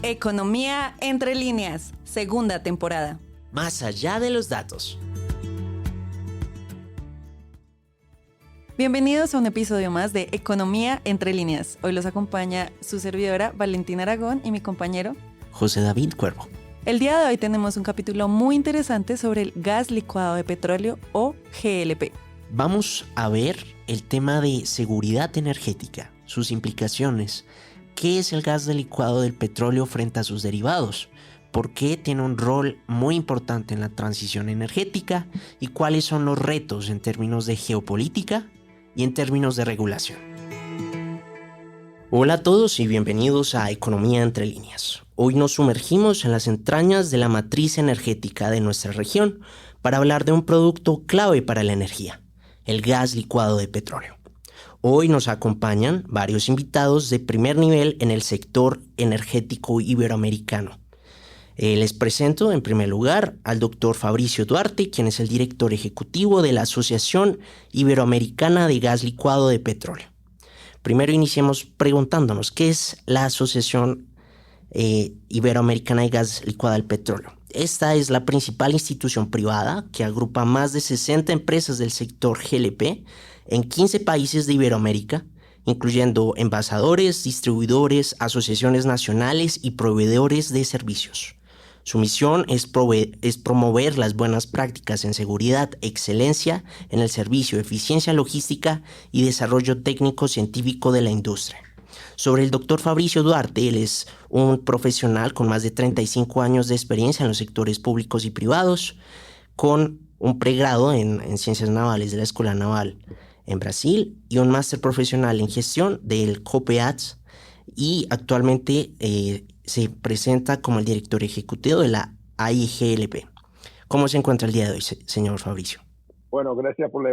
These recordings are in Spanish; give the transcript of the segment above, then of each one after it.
Economía entre líneas, segunda temporada. Más allá de los datos. Bienvenidos a un episodio más de Economía entre líneas. Hoy los acompaña su servidora Valentina Aragón y mi compañero José David Cuervo. El día de hoy tenemos un capítulo muy interesante sobre el gas licuado de petróleo o GLP. Vamos a ver el tema de seguridad energética, sus implicaciones, qué es el gas de licuado del petróleo frente a sus derivados, por qué tiene un rol muy importante en la transición energética y cuáles son los retos en términos de geopolítica y en términos de regulación. Hola a todos y bienvenidos a Economía entre líneas. Hoy nos sumergimos en las entrañas de la matriz energética de nuestra región para hablar de un producto clave para la energía, el gas licuado de petróleo. Hoy nos acompañan varios invitados de primer nivel en el sector energético iberoamericano. Les presento en primer lugar al doctor Fabricio Duarte, quien es el director ejecutivo de la Asociación Iberoamericana de Gas Licuado de Petróleo. Primero iniciemos preguntándonos, ¿qué es la Asociación Iberoamericana de Gas Licuado del Petróleo? Esta es la principal institución privada que agrupa más de 60 empresas del sector GLP en 15 países de Iberoamérica, incluyendo envasadores, distribuidores, asociaciones nacionales y proveedores de servicios. Su misión es promover las buenas prácticas en seguridad, excelencia en el servicio, eficiencia logística y desarrollo técnico-científico de la industria. Sobre el doctor Fabricio Duarte, él es un profesional con más de 35 años de experiencia en los sectores públicos y privados, con un pregrado en Ciencias Navales de la Escuela Naval en Brasil y un máster profesional en gestión del COPEATS, y actualmente se presenta como el director ejecutivo de la AIGLP. ¿Cómo se encuentra el día de hoy, señor Fabricio? Bueno, gracias por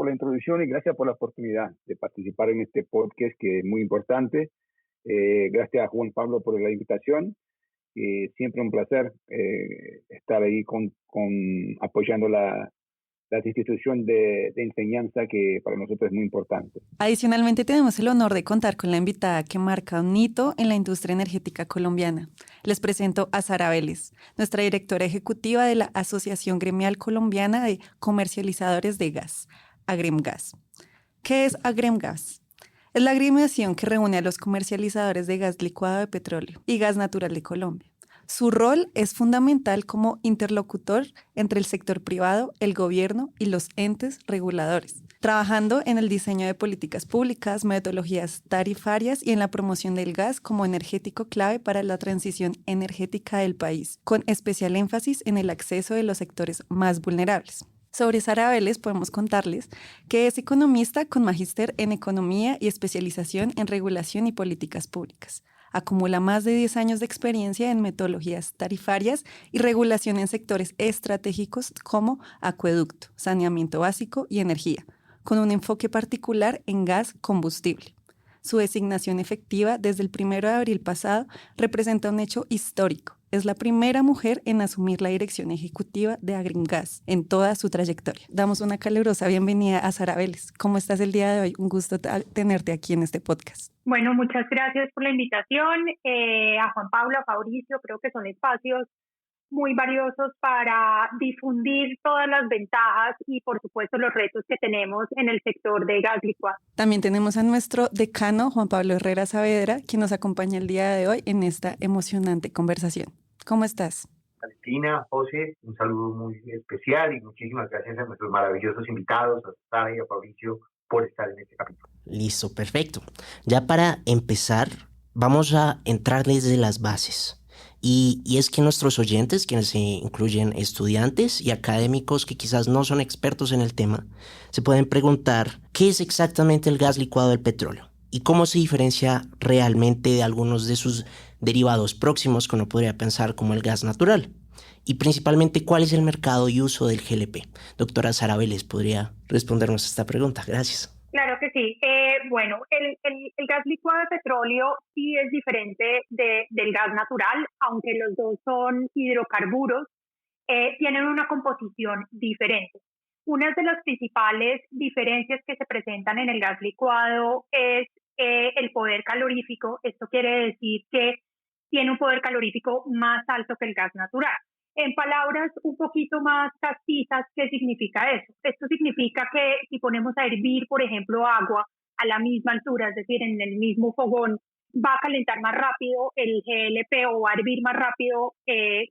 la introducción y gracias por la oportunidad de participar en este podcast que es muy importante. Gracias a Juan Pablo por la invitación. Siempre un placer estar ahí apoyando las instituciones de enseñanza que para nosotros es muy importante. Adicionalmente tenemos el honor de contar con la invitada que marca un hito en la industria energética colombiana. Les presento a Sara Vélez, nuestra directora ejecutiva de la Asociación Gremial Colombiana de Comercializadores de Gas, Agremgas. ¿Qué es Agremgas? Es la agremiación que reúne a los comercializadores de gas licuado de petróleo y gas natural de Colombia. Su rol es fundamental como interlocutor entre el sector privado, el gobierno y los entes reguladores, trabajando en el diseño de políticas públicas, metodologías tarifarias y en la promoción del gas como energético clave para la transición energética del país, con especial énfasis en el acceso de los sectores más vulnerables. Sobre Sara Vélez podemos contarles que es economista con magíster en economía y especialización en regulación y políticas públicas. Acumula más de 10 años de experiencia en metodologías tarifarias y regulación en sectores estratégicos como acueducto, saneamiento básico y energía, con un enfoque particular en gas combustible. Su designación efectiva desde el 1 de abril pasado representa un hecho histórico. Es la primera mujer en asumir la dirección ejecutiva de Agremgas en toda su trayectoria. Damos una calurosa bienvenida a Sara Vélez. ¿Cómo estás el día de hoy? Un gusto tenerte aquí en este podcast. Bueno, muchas gracias por la invitación. A Juan Pablo, a Fabricio, creo que son espacios muy valiosos para difundir todas las ventajas y, por supuesto, los retos que tenemos en el sector de gas licuado. También tenemos a nuestro decano, Juan Pablo Herrera Saavedra, quien nos acompaña el día de hoy en esta emocionante conversación. ¿Cómo estás? Valentina, José, un saludo muy especial y muchísimas gracias a nuestros maravillosos invitados, a Sara y a Fabricio, por estar en este capítulo. Listo, perfecto. Ya para empezar, vamos a entrar desde las bases. Y es que nuestros oyentes, quienes se incluyen estudiantes y académicos que quizás no son expertos en el tema, se pueden preguntar qué es exactamente el gas licuado del petróleo y cómo se diferencia realmente de algunos de sus derivados próximos que uno podría pensar como el gas natural. Y principalmente, ¿cuál es el mercado y uso del GLP? Doctora Sara Vélez, ¿podría respondernos a esta pregunta? Gracias. Claro que sí. Bueno, el gas licuado de petróleo sí es diferente del gas natural, aunque los dos son hidrocarburos, tienen una composición diferente. Una de las principales diferencias que se presentan en el gas licuado es el poder calorífico. Esto quiere decir que tiene un poder calorífico más alto que el gas natural. En palabras un poquito más castizas, ¿qué significa eso? Esto significa que si ponemos a hervir, por ejemplo, agua a la misma altura, es decir, en el mismo fogón, va a calentar más rápido el GLP o va a hervir más rápido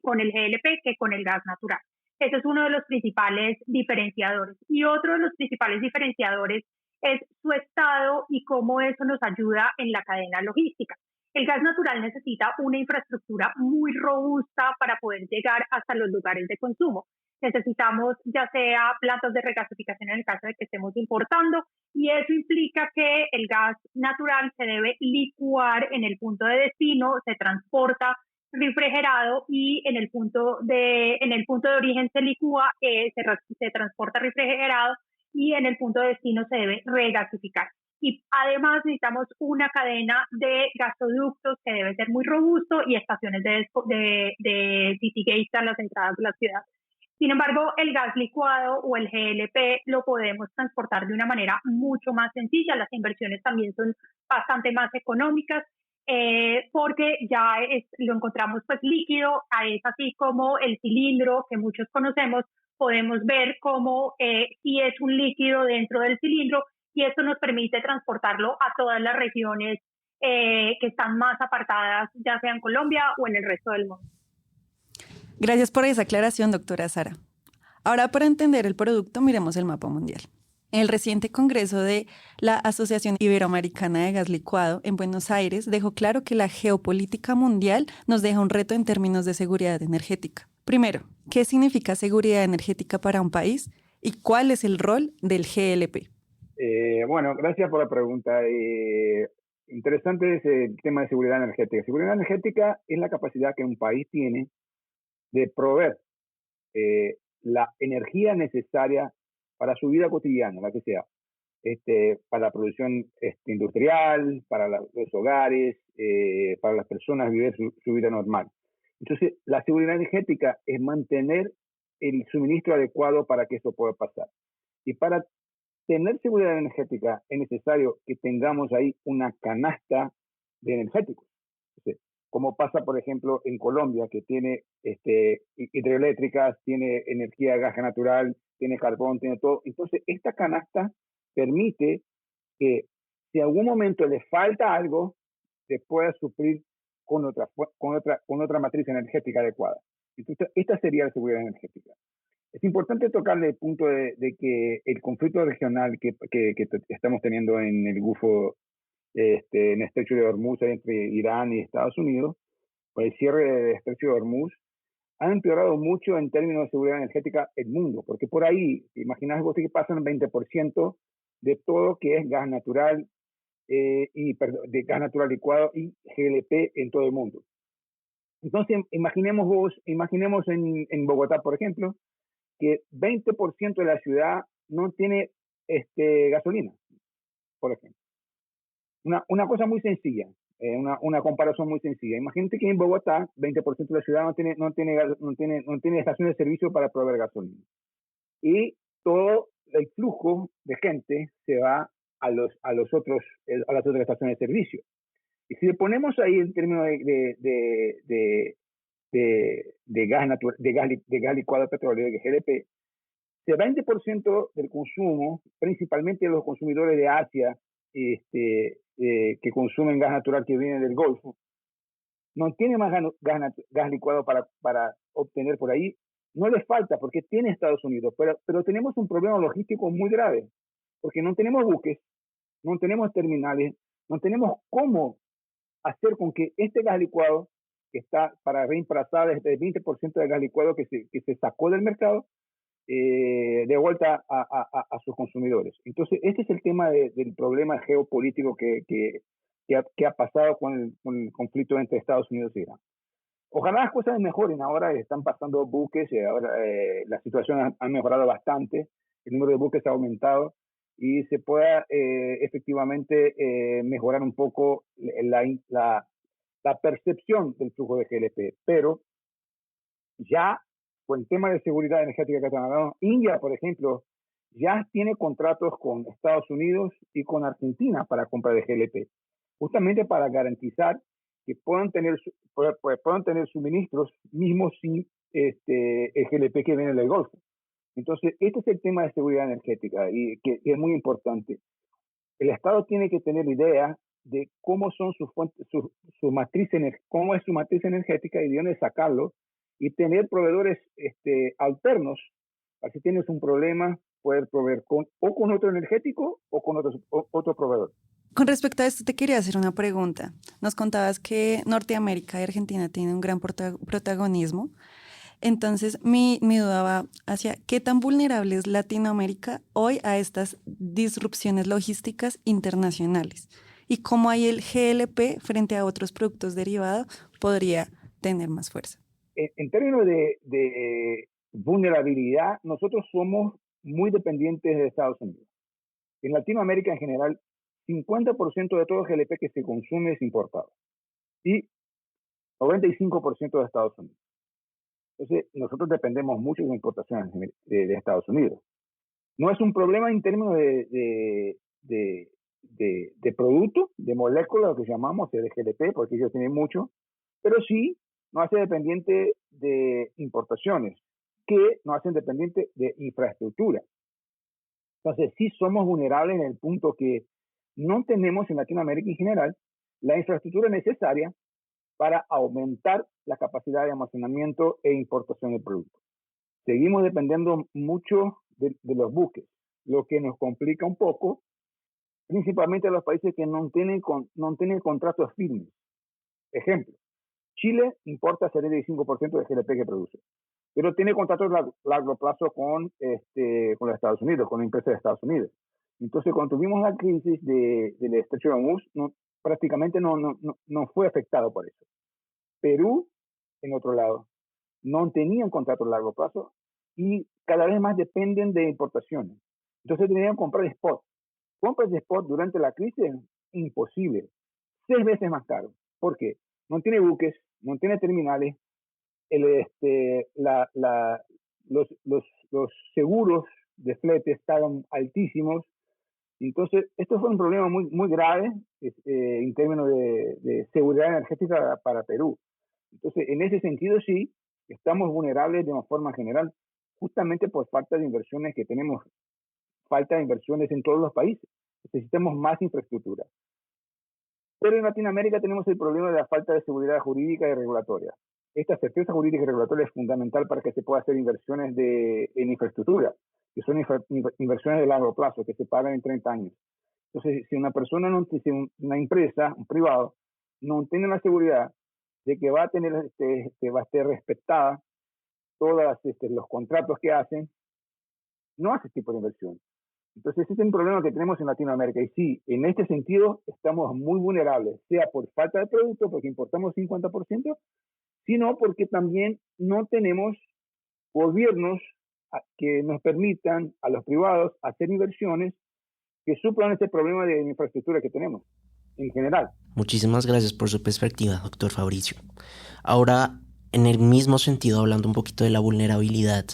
con el GLP que con el gas natural. Ese es uno de los principales diferenciadores. Y otro de los principales diferenciadores es su estado y cómo eso nos ayuda en la cadena logística. El gas natural necesita una infraestructura muy robusta para poder llegar hasta los lugares de consumo. Necesitamos ya sea plantas de regasificación en el caso de que estemos importando, y eso implica que el gas natural se debe licuar en el punto de destino, se transporta refrigerado y en el punto de origen se licúa, se transporta refrigerado y en el punto de destino se debe regasificar. Y además necesitamos una cadena de gasoductos que debe ser muy robusto y estaciones de city gates a las entradas de la ciudad. Sin embargo, el gas licuado o el GLP lo podemos transportar de una manera mucho más sencilla. Las inversiones también son bastante más económicas porque ya lo encontramos pues líquido. Es así como el cilindro que muchos conocemos, podemos ver cómo sí es un líquido dentro del cilindro, y esto nos permite transportarlo a todas las regiones que están más apartadas, ya sea en Colombia o en el resto del mundo. Gracias por esa aclaración, doctora Sara. Ahora, para entender el producto, miremos el mapa mundial. El reciente congreso de la Asociación Iberoamericana de Gas Licuado en Buenos Aires dejó claro que la geopolítica mundial nos deja un reto en términos de seguridad energética. Primero, ¿qué significa seguridad energética para un país y cuál es el rol del GLP? Bueno, gracias por la pregunta. Interesante es el tema de seguridad energética. Seguridad energética es la capacidad que un país tiene de proveer la energía necesaria para su vida cotidiana, la que sea, para la producción industrial, para los hogares, para las personas vivir su vida normal. Entonces, la seguridad energética es mantener el suministro adecuado para que eso pueda pasar. Y para tener seguridad energética es necesario que tengamos ahí una canasta de energéticos. Entonces, como pasa, por ejemplo, en Colombia, que tiene hidroeléctricas, tiene energía de gas natural, tiene carbón, tiene todo. Entonces, esta canasta permite que si en algún momento le falta algo, se pueda suplir con otra matriz energética adecuada. Entonces, esta sería la seguridad energética. Es importante tocarle el punto de que el conflicto regional que estamos teniendo en el Golfo, en el estrecho de Hormuz, entre Irán y Estados Unidos, por el cierre del estrecho de Hormuz, ha empeorado mucho en términos de seguridad energética el mundo, porque por ahí, imaginás vos que pasan el 20% de todo que es gas natural, de gas natural licuado y GLP en todo el mundo. Entonces, imaginemos en Bogotá, por ejemplo, que 20% de la ciudad no tiene gasolina, por ejemplo. Una cosa muy sencilla, una comparación muy sencilla. Imagínate que en Bogotá 20% de la ciudad no tiene estaciones de servicio para proveer gasolina. Y todo el flujo de gente se va a las otras estaciones de servicio. Y si le ponemos ahí el término de gas licuado de petróleo, de GLP, el 20% del consumo, principalmente de los consumidores de Asia, que consumen gas natural que viene del Golfo, no tiene más gas licuado para obtener por ahí. No les falta porque tiene Estados Unidos, pero tenemos un problema logístico muy grave, porque no tenemos buques, no tenemos terminales, no tenemos cómo hacer con que este gas licuado, que está para reemplazar el 20% de gas licuado que se sacó del mercado, de vuelta a sus consumidores. Entonces, este es el tema del problema geopolítico que ha pasado con el conflicto entre Estados Unidos y Irán. Ojalá las cosas mejoren. Ahora están pasando buques, ahora la situación ha mejorado bastante, el número de buques ha aumentado y se pueda efectivamente mejorar un poco la percepción del flujo de GLP. Pero ya con el tema de seguridad energética que están hablando, India, por ejemplo, ya tiene contratos con Estados Unidos y con Argentina para compra de GLP, justamente para garantizar que puedan tener suministros mismos sin el GLP que viene del Golfo. Entonces, este es el tema de seguridad energética y que es muy importante. El Estado tiene que tener idea de cómo son sus fuentes, cómo es su matriz energética y de dónde sacarlo, y tener proveedores alternos. Así tienes un problema, poder proveer con otro energético o con otro proveedor. Con respecto a esto, te quería hacer una pregunta. Nos contabas que Norteamérica y Argentina tienen un gran protagonismo. Entonces, mi duda va hacia qué tan vulnerable es Latinoamérica hoy a estas disrupciones logísticas internacionales y cómo ahí el GLP frente a otros productos derivados podría tener más fuerza. En términos de vulnerabilidad, nosotros somos muy dependientes de Estados Unidos. En Latinoamérica en general, 50% de todo el GLP que se consume es importado y 95% de Estados Unidos. Entonces, nosotros dependemos mucho de importaciones de Estados Unidos. No es un problema en términos de producto, de molécula, lo que llamamos de GLP, porque ellos tienen mucho, pero sí nos hace dependiente de importaciones, que nos hacen dependiente de infraestructura. Entonces, sí somos vulnerables en el punto que no tenemos en Latinoamérica en general la infraestructura necesaria para aumentar la capacidad de almacenamiento e importación de productos. Seguimos dependiendo mucho de los buques, lo que nos complica un poco, principalmente a los países que no tienen contratos firmes. Ejemplo, Chile importa cerca del 5% del GDP que produce, pero tiene contratos a largo plazo con los Estados Unidos, con la empresa de Estados Unidos. Entonces, cuando tuvimos la crisis del estrecho de Hormuz, prácticamente no fue afectado por eso. Perú, en otro lado, no tenían contratos a largo plazo y cada vez más dependen de importaciones. Entonces tenían que comprar spot. Compras de spot durante la crisis, imposible. 6 veces más caro. ¿Por qué? No tiene buques, no tiene terminales, los seguros de flete estaban altísimos. Entonces, esto fue un problema muy, muy grave en términos de seguridad energética para Perú. Entonces, en ese sentido, sí, estamos vulnerables de una forma general, justamente por falta de inversiones que tenemos, falta de inversiones en todos los países. Necesitamos más infraestructura. Pero en Latinoamérica tenemos el problema de la falta de seguridad jurídica y regulatoria. Esta certeza jurídica y regulatoria es fundamental para que se pueda hacer inversiones en infraestructura, que son inversiones de largo plazo, que se pagan en 30 años. Entonces, si una persona, si una empresa, un privado, no tiene la seguridad de que va a tener, va a estar respetada todos los contratos que hacen, no hace este tipo de inversión. Entonces, ese es un problema que tenemos en Latinoamérica. Y sí, en este sentido, estamos muy vulnerables, sea por falta de producto, porque importamos 50%, sino porque también no tenemos gobiernos que nos permitan a los privados hacer inversiones que suplan este problema de infraestructura que tenemos en general. Muchísimas gracias por su perspectiva, doctor Fabricio. Ahora, en el mismo sentido, hablando un poquito de la vulnerabilidad,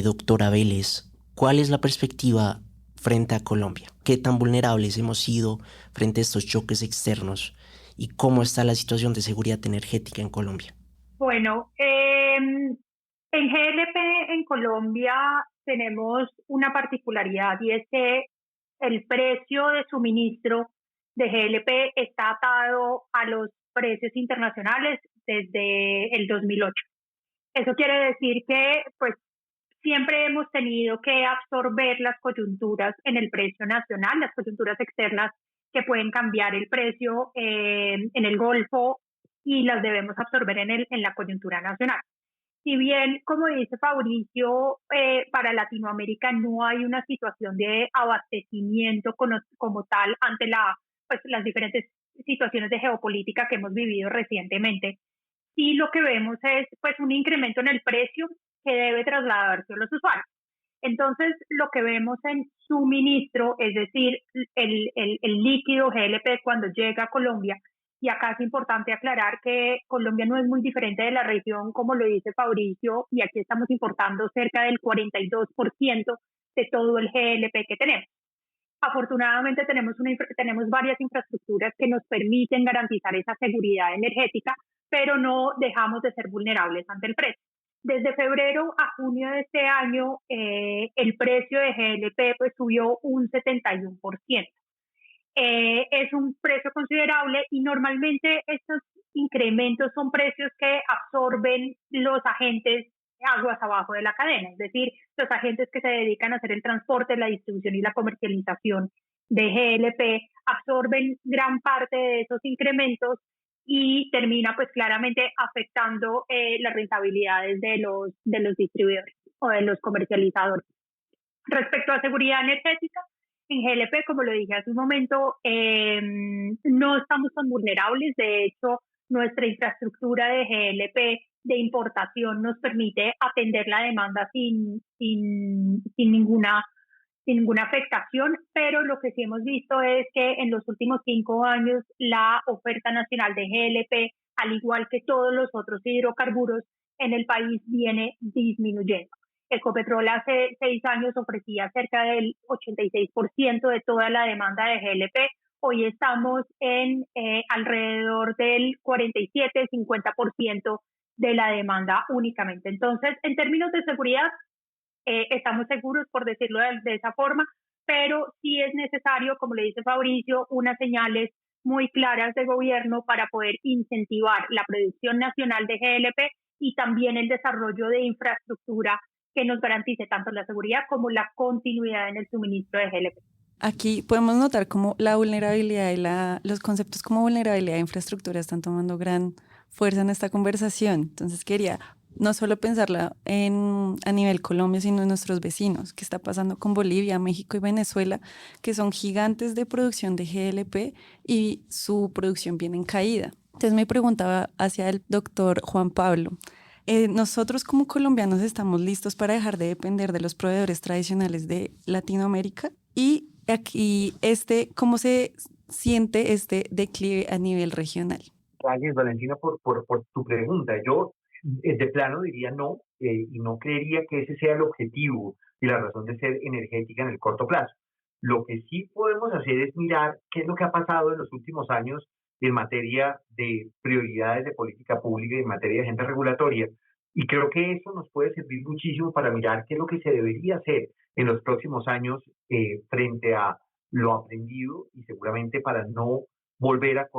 doctora Vélez, ¿cuál es la perspectiva frente a Colombia? ¿Qué tan vulnerables hemos sido frente a estos choques externos? ¿Y cómo está la situación de seguridad energética en Colombia? Bueno, en GLP en Colombia tenemos una particularidad y es que el precio de suministro de GLP está atado a los precios internacionales desde el 2008. Eso quiere decir que pues siempre hemos tenido que absorber las coyunturas en el precio nacional, las coyunturas externas que pueden cambiar el precio en el Golfo y las debemos absorber en la coyuntura nacional. Si bien, como dice Fabricio, para Latinoamérica no hay una situación de abastecimiento como tal ante las diferentes situaciones de geopolítica que hemos vivido recientemente, sí lo que vemos es pues un incremento en el precio que debe trasladarse a los usuarios. Entonces, lo que vemos en suministro, es decir, el líquido GLP cuando llega a Colombia, y acá es importante aclarar que Colombia no es muy diferente de la región, como lo dice Fabricio, y aquí estamos importando cerca del 42% de todo el GLP que tenemos. Afortunadamente tenemos varias infraestructuras que nos permiten garantizar esa seguridad energética, pero no dejamos de ser vulnerables ante el precio. Desde febrero a junio de este año, el precio de GLP pues, subió un 71%. Es un precio considerable y normalmente estos incrementos son precios que absorben los agentes aguas abajo de la cadena, es decir, los agentes que se dedican a hacer el transporte, la distribución y la comercialización de GLP absorben gran parte de esos incrementos y termina pues claramente afectando las rentabilidades de los distribuidores o de los comercializadores. Respecto a seguridad energética, en GLP, como lo dije hace un momento, no estamos tan vulnerables. De hecho, nuestra infraestructura de GLP de importación nos permite atender la demanda sin ninguna afectación, pero lo que sí hemos visto es que en los últimos 5 años la oferta nacional de GLP, al igual que todos los otros hidrocarburos en el país, viene disminuyendo. Ecopetrol hace 6 años ofrecía cerca del 86% de toda la demanda de GLP. Hoy estamos en alrededor del 47-50% de la demanda únicamente. Entonces, en términos de seguridad, estamos seguros, por decirlo de esa forma, pero sí es necesario, como le dice Fabricio, unas señales muy claras de gobierno para poder incentivar la producción nacional de GLP y también el desarrollo de infraestructura que nos garantice tanto la seguridad como la continuidad en el suministro de GLP. Aquí podemos notar cómo la vulnerabilidad y los conceptos como vulnerabilidad e infraestructura están tomando gran fuerza en esta conversación. Entonces quería no solo pensarla a nivel Colombia, sino en nuestros vecinos. ¿Qué está pasando con Bolivia, México y Venezuela, que son gigantes de producción de GLP y su producción viene en caída? Entonces me preguntaba hacia el doctor Juan Pablo. Nosotros como colombianos estamos listos para dejar de depender de los proveedores tradicionales de Latinoamérica y aquí ¿cómo se siente este declive a nivel regional? Gracias, Valentina, por tu pregunta. Yo de plano diría no, y no creería que ese sea el objetivo y la razón de ser energética en el corto plazo. Lo que sí podemos hacer es mirar qué es lo que ha pasado en los últimos años en materia de prioridades de política pública y en materia de agenda regulatoria. Y creo que eso nos puede servir muchísimo para mirar qué es lo que se debería hacer en los próximos años frente a lo aprendido y seguramente para no volver a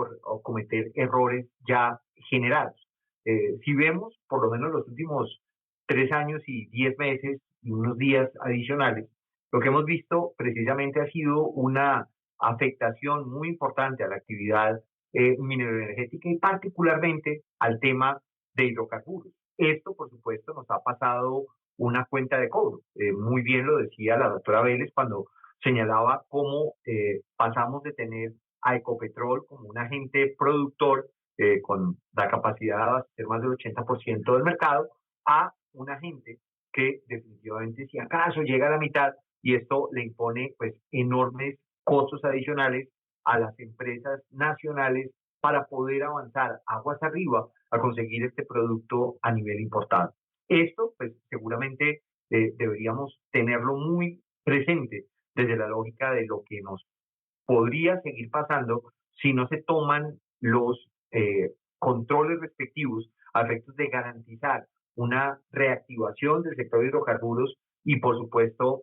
cometer errores ya generados. Si vemos por lo menos los últimos 3 años y 10 meses y unos días adicionales, lo que hemos visto precisamente ha sido una afectación muy importante a la actividad mineroenergética y particularmente al tema de hidrocarburos. Esto, por supuesto, nos ha pasado una cuenta de cobro. Muy bien lo decía la doctora Vélez cuando señalaba cómo pasamos de tener a Ecopetrol como un agente productor con la capacidad de abastecer más del 80% del mercado a un agente que definitivamente, si acaso llega a la mitad, y esto le impone pues enormes costos adicionales a las empresas nacionales para poder avanzar aguas arriba a conseguir este producto a nivel importado. Esto pues seguramente deberíamos tenerlo muy presente desde la lógica de lo que nos podría seguir pasando si no se toman los controles respectivos a efectos de garantizar una reactivación del sector de hidrocarburos y, por supuesto,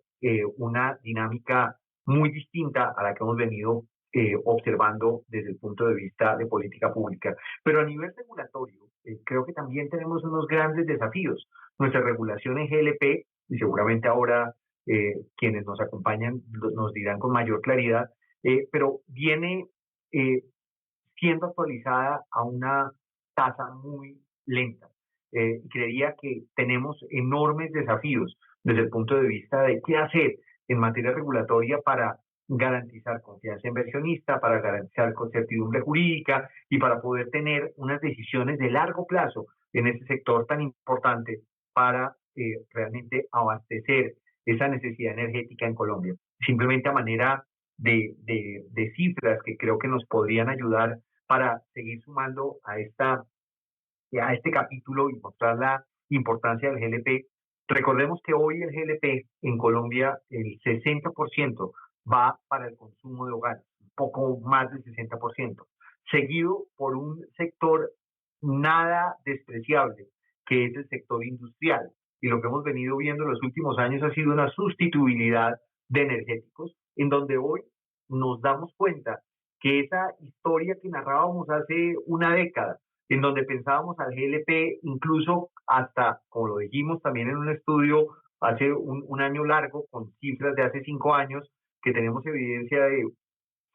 una dinámica muy distinta a la que hemos venido observando desde el punto de vista de política pública. Pero a nivel regulatorio, creo que también tenemos unos grandes desafíos. Nuestra regulación en GLP, y seguramente ahora quienes nos acompañan nos dirán con mayor claridad, pero viene siendo actualizada a una tasa muy lenta. Creería que tenemos enormes desafíos desde el punto de vista de qué hacer en materia regulatoria para garantizar confianza inversionista, para garantizar certidumbre jurídica y para poder tener unas decisiones de largo plazo en este sector tan importante para realmente abastecer esa necesidad energética en Colombia. Simplemente a manera de cifras que creo que nos podrían ayudar para seguir sumando a este capítulo y mostrar la importancia del GLP. Recordemos que hoy el GLP en Colombia, el 60% va para el consumo de hogares, un poco más del 60%, seguido por un sector nada despreciable, que es el sector industrial. Y lo que hemos venido viendo en los últimos años ha sido una sustituibilidad de energéticos, en donde hoy nos damos cuenta que esa historia que narrábamos hace una década, en donde pensábamos al GLP, incluso hasta, como lo dijimos también en un estudio hace un año largo, con cifras de hace 5 años, que tenemos evidencia de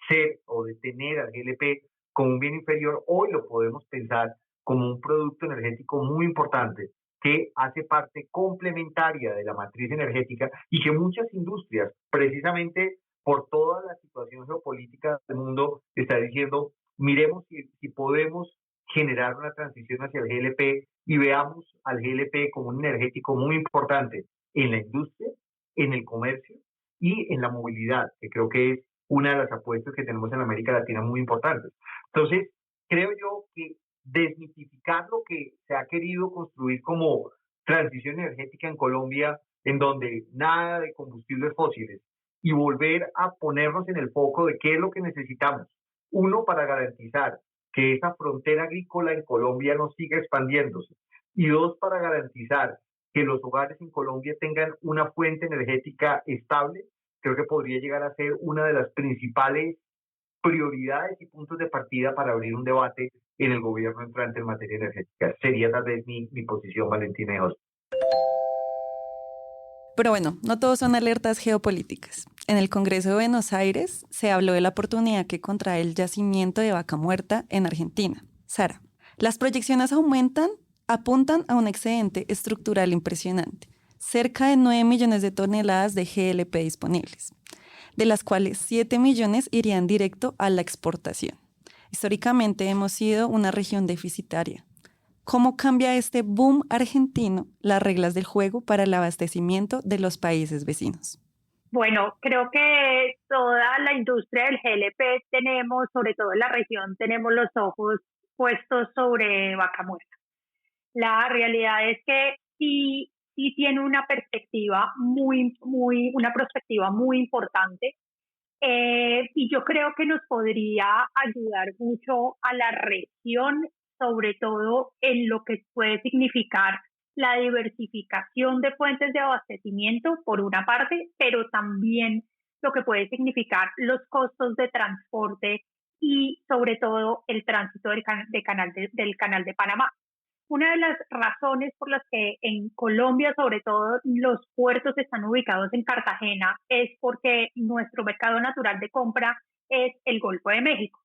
ser o de tener al GLP como un bien inferior, hoy lo podemos pensar como un producto energético muy importante que hace parte complementaria de la matriz energética y que muchas industrias, precisamente por toda la situación geopolítica del mundo, está diciendo, miremos si podemos generar una transición hacia el GLP y veamos al GLP como un energético muy importante en la industria, en el comercio y en la movilidad, que creo que es una de las apuestas que tenemos en América Latina muy importantes. Entonces, creo yo que desmitificar lo que se ha querido construir como transición energética en Colombia, en donde nada de combustibles fósiles, y volver a ponernos en el foco de qué es lo que necesitamos. Uno, para garantizar que esa frontera agrícola en Colombia no siga expandiéndose. Y dos, para garantizar que los hogares en Colombia tengan una fuente energética estable. Creo que podría llegar a ser una de las principales prioridades y puntos de partida para abrir un debate en el gobierno entrante en materia energética. Sería tal vez mi posición, Valentina y José. Pero bueno, no todos son alertas geopolíticas. En el Congreso de Buenos Aires se habló de la oportunidad que contrae el yacimiento de Vaca Muerta en Argentina. Sara, las proyecciones apuntan a un excedente estructural impresionante, cerca de 9 millones de toneladas de GLP disponibles, de las cuales 7 millones irían directo a la exportación. Históricamente hemos sido una región deficitaria. ¿Cómo cambia este boom argentino las reglas del juego para el abastecimiento de los países vecinos? Bueno, creo que toda la industria del GLP tenemos, sobre todo en la región, tenemos los ojos puestos sobre Vaca Muerta. La realidad es que sí tiene una perspectiva una perspectiva muy importante. Y yo creo que nos podría ayudar mucho a la región, sobre todo en lo que puede significar la diversificación de fuentes de abastecimiento, por una parte, pero también lo que puede significar los costos de transporte y, sobre todo, el tránsito del canal de Panamá. Una de las razones por las que en Colombia, sobre todo, los puertos están ubicados en Cartagena es porque nuestro mercado natural de compra es el Golfo de México.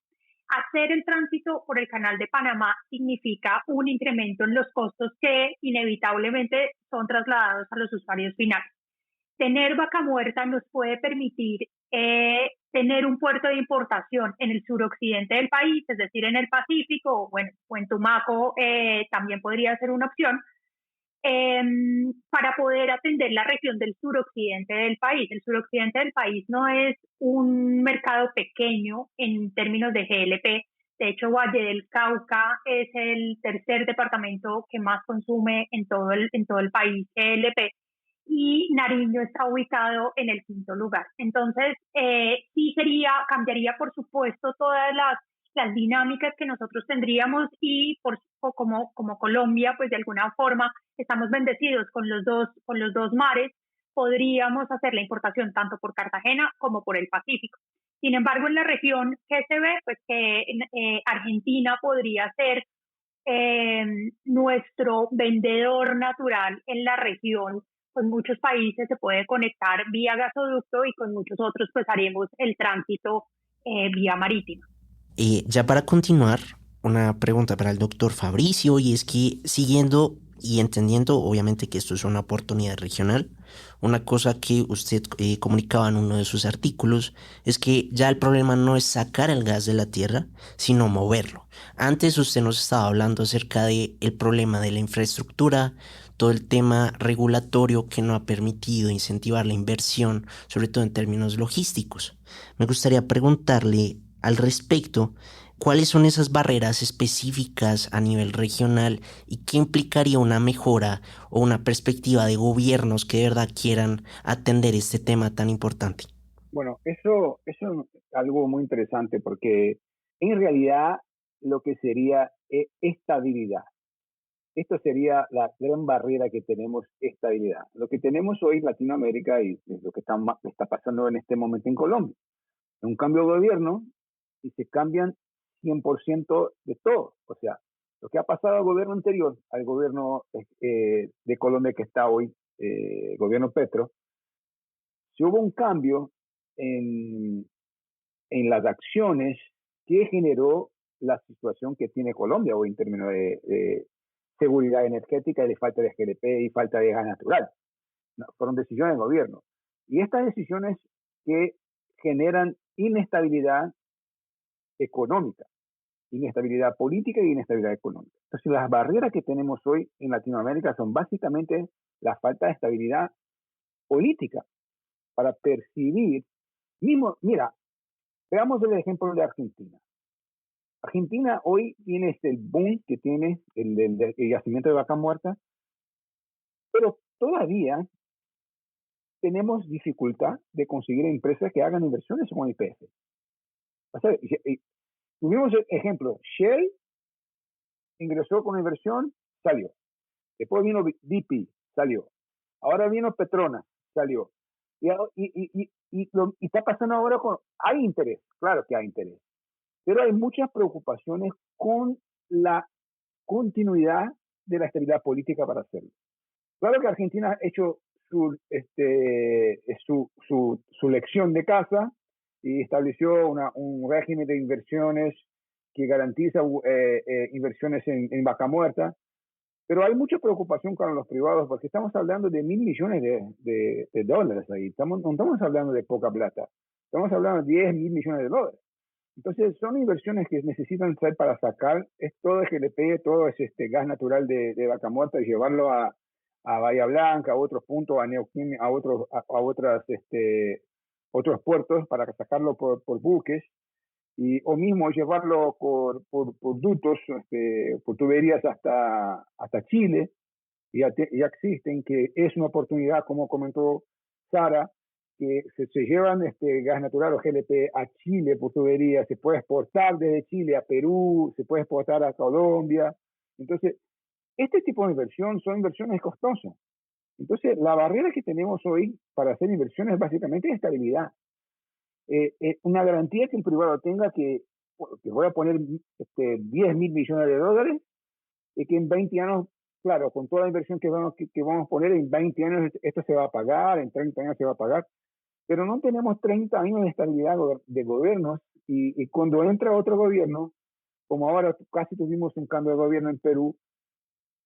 Hacer el tránsito por el canal de Panamá significa un incremento en los costos que inevitablemente son trasladados a los usuarios finales. Tener Vaca Muerta nos puede permitir tener un puerto de importación en el suroccidente del país, es decir, en el Pacífico, o en Tumaco también podría ser una opción, para poder atender la región del suroccidente del país. El suroccidente del país no es un mercado pequeño en términos de GLP. De hecho, Valle del Cauca es el tercer departamento que más consume en todo el país GLP. Y Nariño está ubicado en el 5º lugar. Entonces, sí cambiaría, por supuesto, todas las dinámicas que nosotros tendríamos y como Colombia, pues de alguna forma estamos bendecidos con los dos mares, podríamos hacer la importación tanto por Cartagena como por el Pacífico. Sin embargo, en la región, ¿qué se ve? Pues que Argentina podría ser nuestro vendedor natural en la región. Con muchos países se puede conectar vía gasoducto y con muchos otros pues haremos el tránsito vía marítima. Ya para continuar, una pregunta para el doctor Fabricio, y es que siguiendo y entendiendo obviamente que esto es una oportunidad regional, una cosa que usted comunicaba en uno de sus artículos es que ya el problema no es sacar el gas de la tierra, sino moverlo. Antes usted nos estaba hablando acerca del problema de la infraestructura, todo el tema regulatorio que no ha permitido incentivar la inversión, sobre todo en términos logísticos. Me gustaría preguntarle al respecto, ¿cuáles son esas barreras específicas a nivel regional y qué implicaría una mejora o una perspectiva de gobiernos que de verdad quieran atender este tema tan importante? Bueno, eso es algo muy interesante porque en realidad lo que sería estabilidad. Esto sería la gran barrera que tenemos, estabilidad. Lo que tenemos hoy en Latinoamérica y lo que está pasando en este momento en Colombia. Un cambio de gobierno y se cambian 100% de todo. O sea, lo que ha pasado al gobierno anterior, al gobierno de Colombia que está hoy, gobierno Petro, si hubo un cambio en, en las acciones que generó la situación que tiene Colombia hoy en términos de seguridad energética y de falta de GDP y falta de gas natural. No, fueron decisiones del gobierno. Y estas decisiones que generan inestabilidad económica, inestabilidad política y inestabilidad económica. Entonces, las barreras que tenemos hoy en Latinoamérica son básicamente la falta de estabilidad política para percibir, mismo, mira, veamos el ejemplo de Argentina. Argentina hoy tiene el boom que tiene el yacimiento de vaca muerta, pero todavía tenemos dificultad de conseguir empresas que hagan inversiones con IPF. O sea, tuvimos el ejemplo, Shell ingresó con inversión, salió. Después vino BP, salió. Ahora vino Petronas, salió. Y está pasando ahora con... Hay interés, claro que hay interés, pero hay muchas preocupaciones con la continuidad de la estabilidad política para hacerlo. Claro que Argentina ha hecho su lección de casa y estableció un régimen de inversiones que garantiza inversiones en vaca muerta, pero hay mucha preocupación con los privados porque estamos hablando de 1.000 millones de dólares ahí. No estamos hablando de poca plata, estamos hablando de 10.000 millones de dólares. Entonces, son inversiones que necesitan ser para sacar, es todo GLP, todo es gas natural de vaca muerta y llevarlo a Bahía Blanca, a otros puntos, a Neuquén, a otros puertos para sacarlo por buques, o mismo llevarlo por ductos, por tuberías hasta Chile. Ya existen, que es una oportunidad, como comentó Sara, que se llevan gas natural o GLP a Chile por tubería, se puede exportar desde Chile a Perú, se puede exportar a Colombia. Entonces, este tipo de inversión son inversiones costosas. Entonces, la barrera que tenemos hoy para hacer inversiones es básicamente estabilidad. Una garantía que el privado tenga que voy a poner 10.000 millones de dólares y que en 20 años, claro, con toda la inversión que vamos a poner, en 20 años esto se va a pagar, en 30 años se va a pagar, pero no tenemos 30 años de estabilidad de gobiernos y cuando entra otro gobierno, como ahora casi tuvimos un cambio de gobierno en Perú,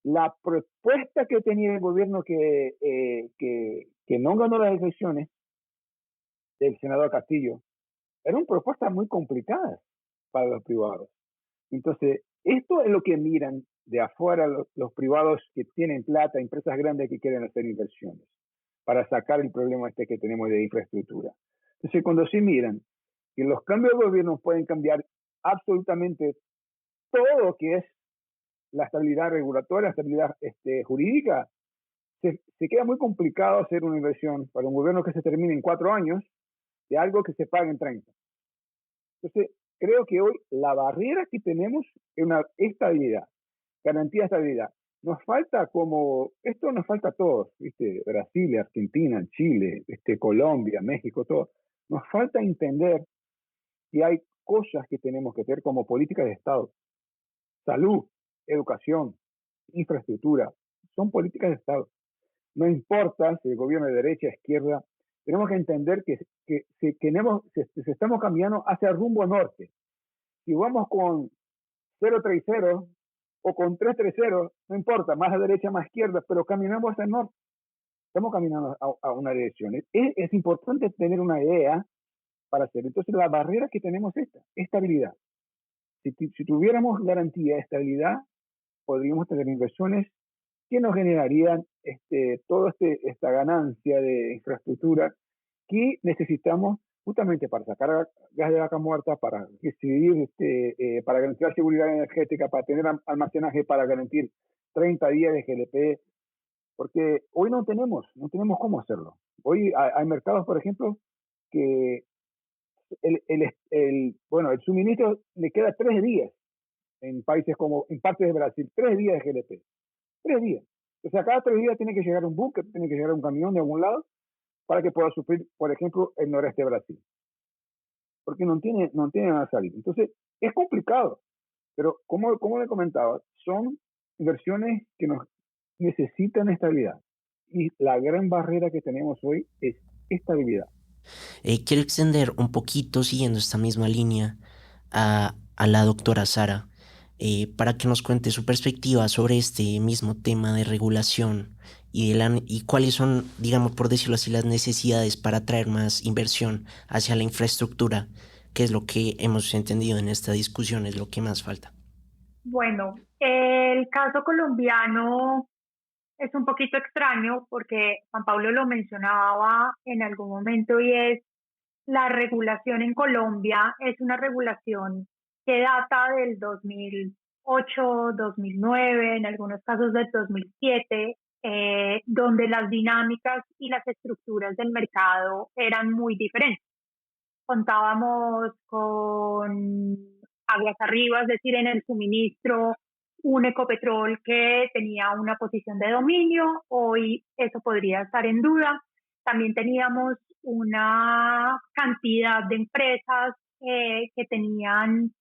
la propuesta que tenía el gobierno que no ganó las elecciones del senador Castillo, eran propuestas muy complicadas para los privados. Entonces, esto es lo que miran de afuera los privados que tienen plata, empresas grandes que quieren hacer inversiones para sacar el problema que tenemos de infraestructura. Entonces, cuando se miran que los cambios de gobierno pueden cambiar absolutamente todo lo que es la estabilidad regulatoria, la estabilidad jurídica, se queda muy complicado hacer una inversión para un gobierno que se termine en 4 años de algo que se pague en 30. Entonces, creo que hoy la barrera que tenemos es una estabilidad, garantía de estabilidad. Esto nos falta a todos, ¿viste? Brasil, Argentina, Chile, Colombia, México, todo. Nos falta entender que hay cosas que tenemos que hacer como políticas de Estado. Salud, educación, infraestructura, son políticas de Estado. No importa si el gobierno de derecha, izquierda, tenemos que entender que si estamos caminando hacia el rumbo norte. Si vamos con 030 o con 330, no importa, más a derecha, más a izquierda, pero caminamos hacia el norte. Estamos caminando a una dirección. Es importante tener una idea para hacer. Entonces, la barrera que tenemos es esta, estabilidad. Si tuviéramos garantía de estabilidad, podríamos tener inversiones que nos generarían toda esta ganancia de infraestructura que necesitamos justamente para sacar gas de vaca muerta, para decidir, para garantizar seguridad energética, para tener almacenaje, para garantir 30 días de GLP, porque hoy no tenemos cómo hacerlo. Hoy hay mercados, por ejemplo, que el suministro le queda 3 días en países como, en partes de Brasil, 3 días de GLP. 3 días. O sea, cada 3 días tiene que llegar un buque, tiene que llegar un camión de algún lado para que pueda suplir, por ejemplo, el noreste de Brasil. Porque no tiene nada salir. Entonces, es complicado. Pero, como le comentaba, son inversiones que nos necesitan estabilidad. Y la gran barrera que tenemos hoy es estabilidad. Quiero extender un poquito, siguiendo esta misma línea, a la doctora Sara, para que nos cuente su perspectiva sobre este mismo tema de regulación y cuáles son, digamos, por decirlo así, las necesidades para atraer más inversión hacia la infraestructura, que es lo que hemos entendido en esta discusión, es lo que más falta. Bueno, el caso colombiano es un poquito extraño porque Juan Pablo lo mencionaba en algún momento y es la regulación en Colombia es una regulación que data del 2008, 2009, en algunos casos del 2007, donde las dinámicas y las estructuras del mercado eran muy diferentes. Contábamos con aguas arriba, es decir, en el suministro, un Ecopetrol que tenía una posición de dominio, hoy eso podría estar en duda. También teníamos una cantidad de empresas que tenían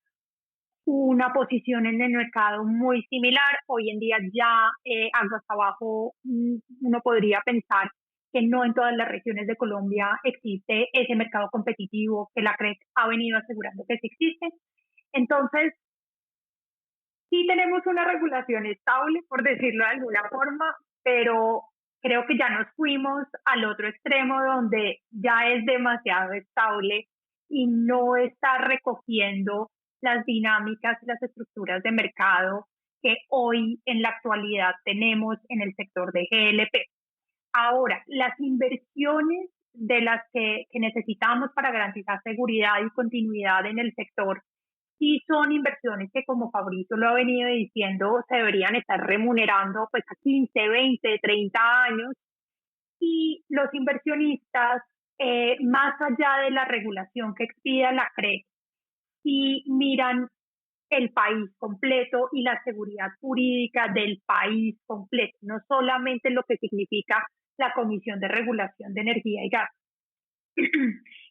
una posición en el mercado muy similar. Hoy en día ya aguas abajo, uno podría pensar que no en todas las regiones de Colombia existe ese mercado competitivo que la CREC ha venido asegurando que sí existe. Entonces, sí tenemos una regulación estable, por decirlo de alguna forma, pero creo que ya nos fuimos al otro extremo donde ya es demasiado estable y no está recogiendo las dinámicas y las estructuras de mercado que hoy en la actualidad tenemos en el sector de GLP. Ahora, las inversiones de las que necesitamos para garantizar seguridad y continuidad en el sector sí son inversiones que, como Fabricio lo ha venido diciendo, se deberían estar remunerando pues a 15, 20, 30 años. Y los inversionistas, más allá de la regulación que expida la CREC, sí miran el país completo y la seguridad jurídica del país completo, no solamente lo que significa la Comisión de Regulación de Energía y Gas.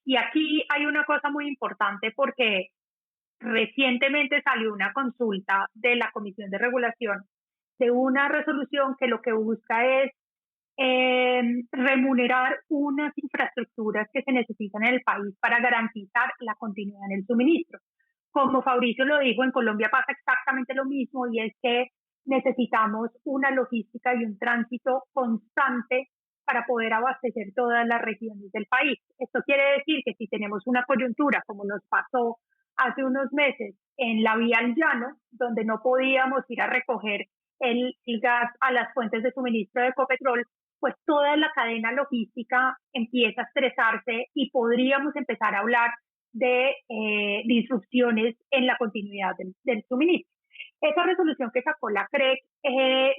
Y aquí hay una cosa muy importante porque recientemente salió una consulta de la Comisión de Regulación de una resolución que lo que busca es remunerar unas infraestructuras que se necesitan en el país para garantizar la continuidad en el suministro. Como Fabricio lo dijo, en Colombia pasa exactamente lo mismo y es que necesitamos una logística y un tránsito constante para poder abastecer todas las regiones del país. Esto quiere decir que si tenemos una coyuntura como nos pasó hace unos meses en la vía al llano, donde no podíamos ir a recoger el gas a las fuentes de suministro de Ecopetrol, pues toda la cadena logística empieza a estresarse y podríamos empezar a hablar de disrupciones en la continuidad del suministro. Esa resolución que sacó la CREC,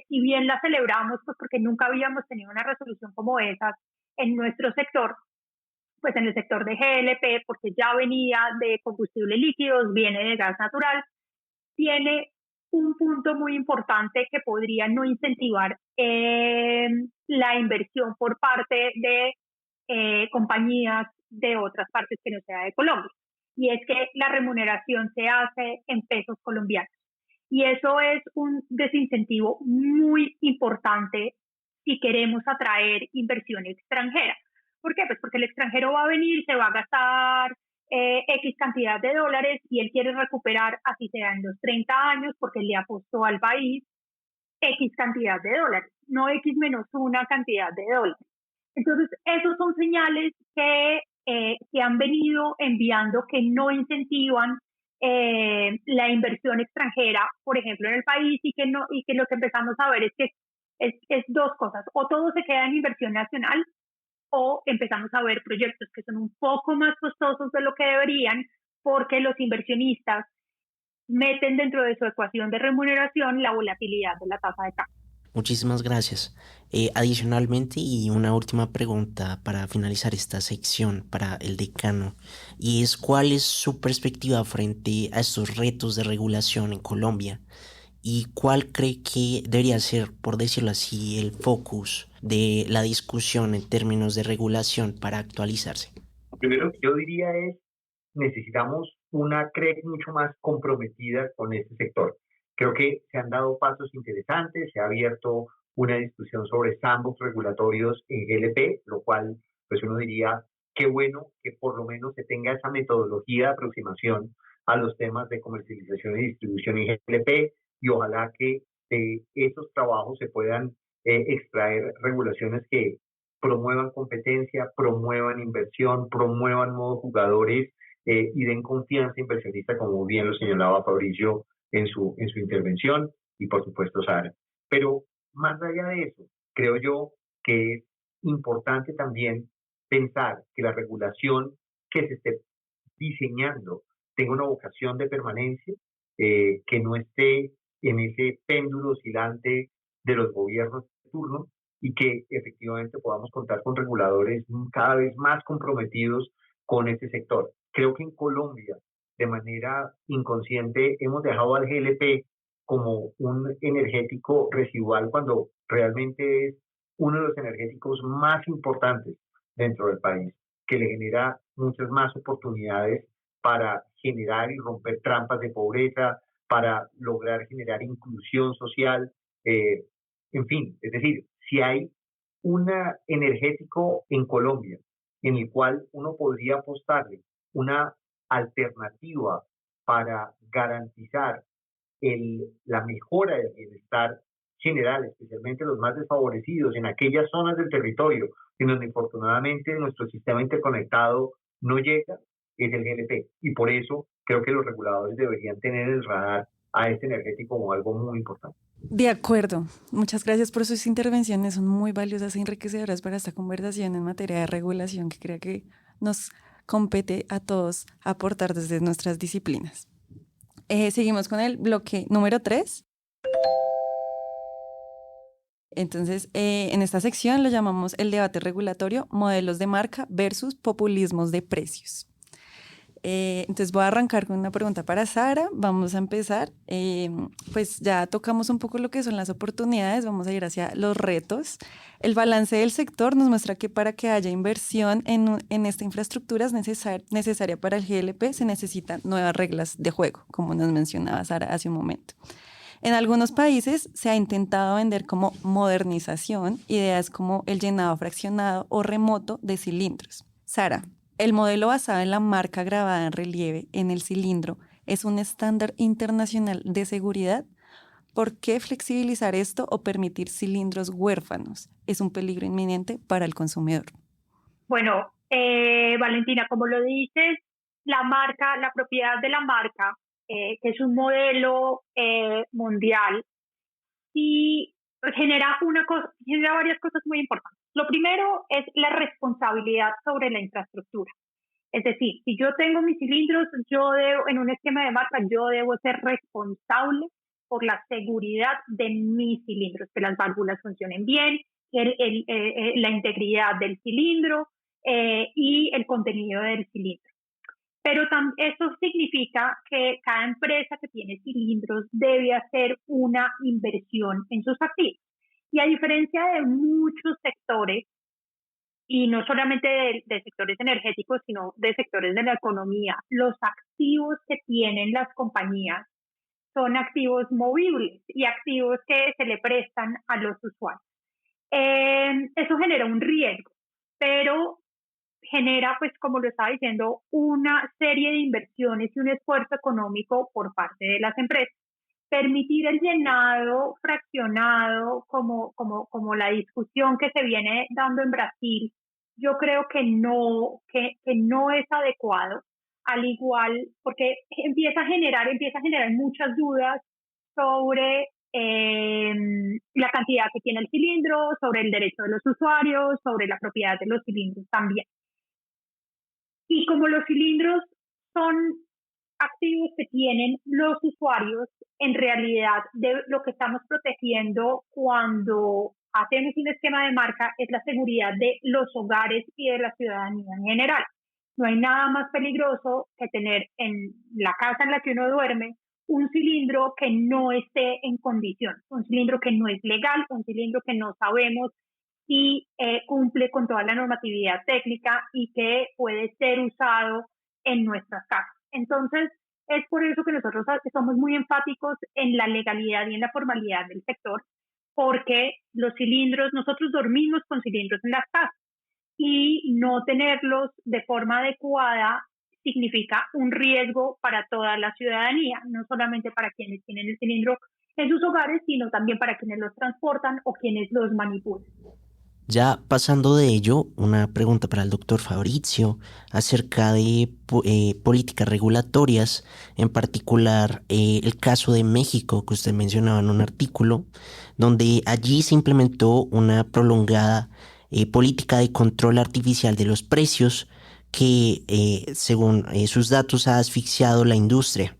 si bien la celebramos, pues porque nunca habíamos tenido una resolución como esa en nuestro sector, pues en el sector de GLP, porque ya venía de combustibles líquidos, viene de gas natural, tiene un punto muy importante que podría no incentivar la inversión por parte de compañías de otras partes que no sea de Colombia. Y es que la remuneración se hace en pesos colombianos. Y eso es un desincentivo muy importante si queremos atraer inversión extranjera. ¿Por qué? Pues porque el extranjero va a venir, se va a gastar X cantidad de dólares y él quiere recuperar, así sea en los 30 años, porque le apostó al país X cantidad de dólares, no X menos una cantidad de dólares. Entonces, esos son señales que se han venido enviando que no incentivan la inversión extranjera, por ejemplo, en el país y que lo que empezamos a ver es que es dos cosas, o todo se queda en inversión nacional o empezamos a ver proyectos que son un poco más costosos de lo que deberían porque los inversionistas meten dentro de su ecuación de remuneración la volatilidad de la tasa de cambio. Muchísimas gracias. Adicionalmente, y una última pregunta para finalizar esta sección para el decano, y es ¿cuál es su perspectiva frente a estos retos de regulación en Colombia? ¿Y cuál cree que debería ser, por decirlo así, el focus de la discusión en términos de regulación para actualizarse? Primero que yo diría es, necesitamos una CREC mucho más comprometida con este sector. Creo que se han dado pasos interesantes, se ha abierto una discusión sobre sandbox regulatorios en GLP, lo cual pues uno diría, qué bueno que por lo menos se tenga esa metodología de aproximación a los temas de comercialización y distribución en GLP y ojalá que de esos trabajos se puedan extraer regulaciones que promuevan competencia, promuevan inversión, promuevan nuevos jugadores y den confianza inversionista, como bien lo señalaba Fabricio en su intervención, y por supuesto Sara. Pero más allá de eso, creo yo que es importante también pensar que la regulación que se esté diseñando tenga una vocación de permanencia, que no esté en ese péndulo oscilante de los gobiernos de turno y que efectivamente podamos contar con reguladores cada vez más comprometidos con este sector. Creo que en Colombia, de manera inconsciente, hemos dejado al GLP como un energético residual cuando realmente es uno de los energéticos más importantes dentro del país, que le genera muchas más oportunidades para generar y romper trampas de pobreza, para lograr generar inclusión social, eh, en fin, es decir, si hay un energético en Colombia en el cual uno podría apostarle una alternativa para garantizar la mejora del bienestar general, especialmente los más desfavorecidos, en aquellas zonas del territorio en donde infortunadamente nuestro sistema interconectado no llega, es el GLP. Y por eso creo que los reguladores deberían tener el radar a este energético como algo muy importante. De acuerdo. Muchas gracias por sus intervenciones. Son muy valiosas e enriquecedoras para esta conversación en materia de regulación que creo que nos compete a todos aportar desde nuestras disciplinas. Seguimos con el bloque número 3. Entonces, en esta sección lo llamamos el debate regulatorio, modelos de marca versus populismos de precios. Entonces voy a arrancar con una pregunta para Sara. Vamos a empezar. Pues ya tocamos un poco lo que son las oportunidades, vamos a ir hacia los retos. El balance del sector nos muestra que para que haya inversión en esta infraestructura es necesaria para el GLP, se necesitan nuevas reglas de juego, como nos mencionaba Sara hace un momento. En algunos países se ha intentado vender como modernización ideas como el llenado fraccionado o remoto de cilindros. Sara, el modelo basado en la marca grabada en relieve en el cilindro es un estándar internacional de seguridad. ¿Por qué flexibilizar esto o permitir cilindros huérfanos? Es un peligro inminente para el consumidor. Bueno, Valentina, como lo dices, la marca, la propiedad de la marca, que es un modelo mundial, y genera varias cosas muy importantes. Lo primero es la responsabilidad sobre la infraestructura. Es decir, si yo tengo mis cilindros, en un esquema de marca, yo debo ser responsable por la seguridad de mis cilindros, que las válvulas funcionen bien, la integridad del cilindro y el contenido del cilindro. Pero eso significa que cada empresa que tiene cilindros debe hacer una inversión en sus activos. Y a diferencia de muchos sectores, y no solamente de sectores energéticos, sino de sectores de la economía, los activos que tienen las compañías son activos movibles y activos que se le prestan a los usuarios. Eso genera un riesgo, pero genera, pues como lo estaba diciendo, una serie de inversiones y un esfuerzo económico por parte de las empresas. Permitir el llenado fraccionado, como la discusión que se viene dando en Brasil, yo creo que no es adecuado, al igual, porque empieza a generar muchas dudas sobre la cantidad que tiene el cilindro, sobre el derecho de los usuarios, sobre la propiedad de los cilindros también. Y como los cilindros son activos que tienen los usuarios, en realidad de lo que estamos protegiendo cuando hacemos un esquema de marca es la seguridad de los hogares y de la ciudadanía en general. No hay nada más peligroso que tener en la casa en la que uno duerme un cilindro que no esté en condición, un cilindro que no es legal, un cilindro que no sabemos si cumple con toda la normatividad técnica y que puede ser usado en nuestras casas. Entonces, es por eso que nosotros somos muy enfáticos en la legalidad y en la formalidad del sector, porque los cilindros, nosotros dormimos con cilindros en las casas y no tenerlos de forma adecuada significa un riesgo para toda la ciudadanía, no solamente para quienes tienen el cilindro en sus hogares, sino también para quienes los transportan o quienes los manipulan. Ya pasando de ello, una pregunta para el doctor Fabrizio acerca de políticas regulatorias, en particular el caso de México que usted mencionaba en un artículo, donde allí se implementó una prolongada política de control artificial de los precios que, según sus datos, ha asfixiado la industria,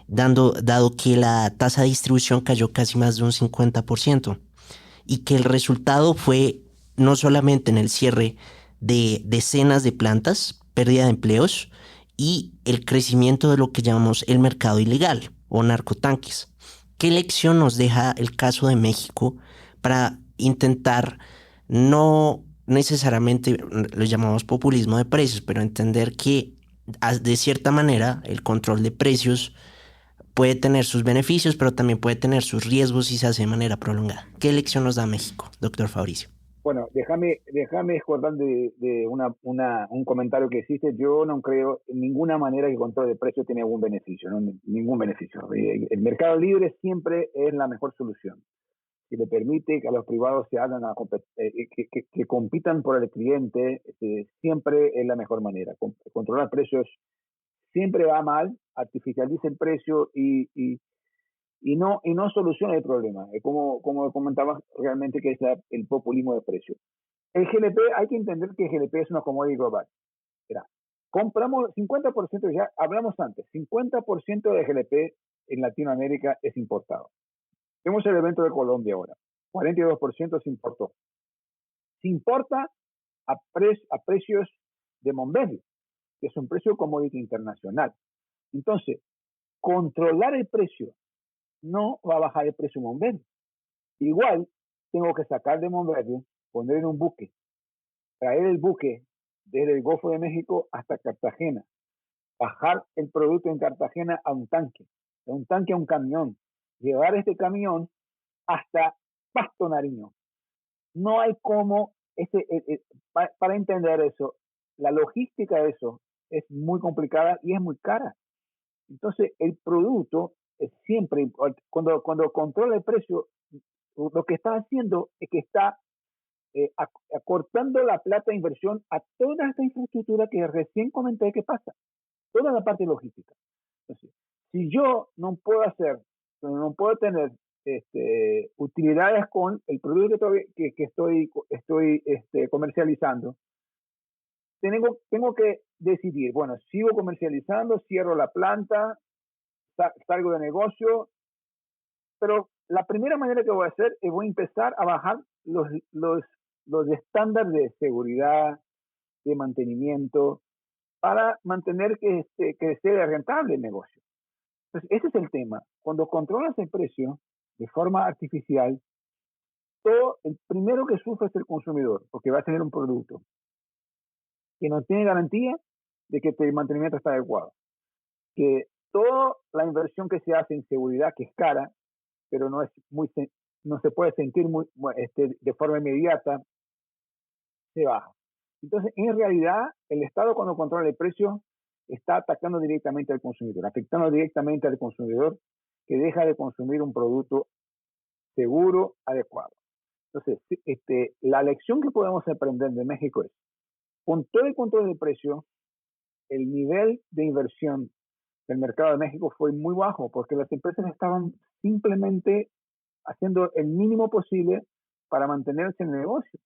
dado que la tasa de distribución cayó casi más de un 50% y que el resultado fue no solamente en el cierre de decenas de plantas, pérdida de empleos y el crecimiento de lo que llamamos el mercado ilegal o narcotanques. ¿Qué lección nos deja el caso de México para intentar no necesariamente lo llamamos populismo de precios, pero entender que de cierta manera el control de precios puede tener sus beneficios, pero también puede tener sus riesgos si se hace de manera prolongada? ¿Qué lección nos da México, doctor Fabricio? Bueno, déjame acordar de un comentario que hiciste. Yo no creo en ninguna manera que el control de precios tiene algún beneficio, ¿no? Ningún beneficio. El mercado libre siempre es la mejor solución. Si le permite que a los privados se hagan que compitan por el cliente, siempre es la mejor manera. Controlar precios siempre va mal, artificializa el precio y no soluciona el problema. Como comentabas realmente que es el populismo de precios. El GLP, hay que entender que el GLP es una commodity global. Mira, compramos 50%, ya hablamos antes, 50% de GLP en Latinoamérica es importado. Tenemos el evento de Colombia ahora, 42% se importó. Se importa a precios de Mont Belvieu, que es un precio commodity internacional. Entonces, controlar el precio no va a bajar el precio de Mont Belvieu. Igual, tengo que sacar de Mont Belvieu, poner en un buque, traer el buque desde el Golfo de México hasta Cartagena, bajar el producto en Cartagena a un tanque, de un tanque a un camión, llevar este camión hasta Pasto Nariño. No hay cómo, para entender eso, la logística de eso es muy complicada y es muy cara. Entonces, el producto es siempre, cuando controla el precio, lo que está haciendo es que está acortando la plata de inversión a toda esta infraestructura que recién comenté que pasa, toda la parte logística. Entonces, si yo no puedo tener utilidades con el producto que estoy comercializando, tengo que decidir, bueno, sigo comercializando, cierro la planta, salgo de negocio, pero la primera manera que voy a hacer es voy a empezar a bajar los estándares de seguridad, de mantenimiento, para mantener que sea rentable el negocio. Entonces, ese es el tema. Cuando controlas el precio de forma artificial, el primero que sufre es el consumidor, porque va a tener un producto que no tiene garantía de que el mantenimiento está adecuado, que toda la inversión que se hace en seguridad, que es cara, pero no se puede sentir de forma inmediata, se baja. Entonces, en realidad, el Estado cuando controla el precio está atacando directamente al consumidor, afectando directamente al consumidor que deja de consumir un producto seguro, adecuado. Entonces, la lección que podemos aprender de México es, con todo el control del precio, el nivel de inversión del mercado de México fue muy bajo, porque las empresas estaban simplemente haciendo el mínimo posible para mantenerse en el negocio.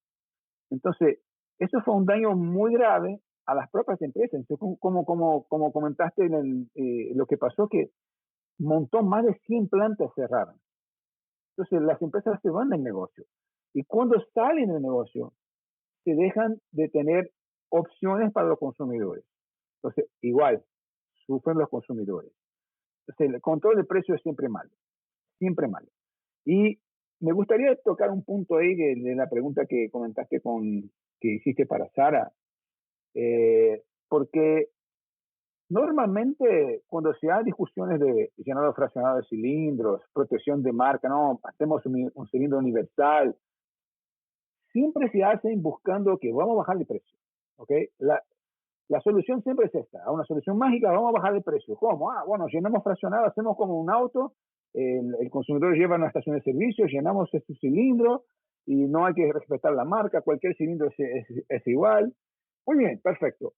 Entonces, eso fue un daño muy grave a las propias empresas. Entonces, como comentaste lo que pasó, que un montón, más de 100 plantas cerraron. Entonces, las empresas se van del negocio. Y cuando salen del negocio, se dejan de tener opciones para los consumidores. Entonces, igual, sufren los consumidores. Entonces, el control de precios es siempre malo. Siempre malo. Y me gustaría tocar un punto ahí de la pregunta que comentaste que hiciste para Sara, porque normalmente cuando se da discusiones de llenado fraccionado de cilindros, protección de marca, no, hacemos un cilindro universal, siempre se hacen buscando que vamos a bajar el precio, ¿ok? La solución siempre es esta, a una solución mágica, vamos a bajar el precio. ¿Cómo? Bueno, llenamos fraccionado, hacemos como un auto, el consumidor lleva a una estación de servicio, llenamos este cilindro y no hay que respetar la marca, cualquier cilindro es igual. Muy bien, perfecto.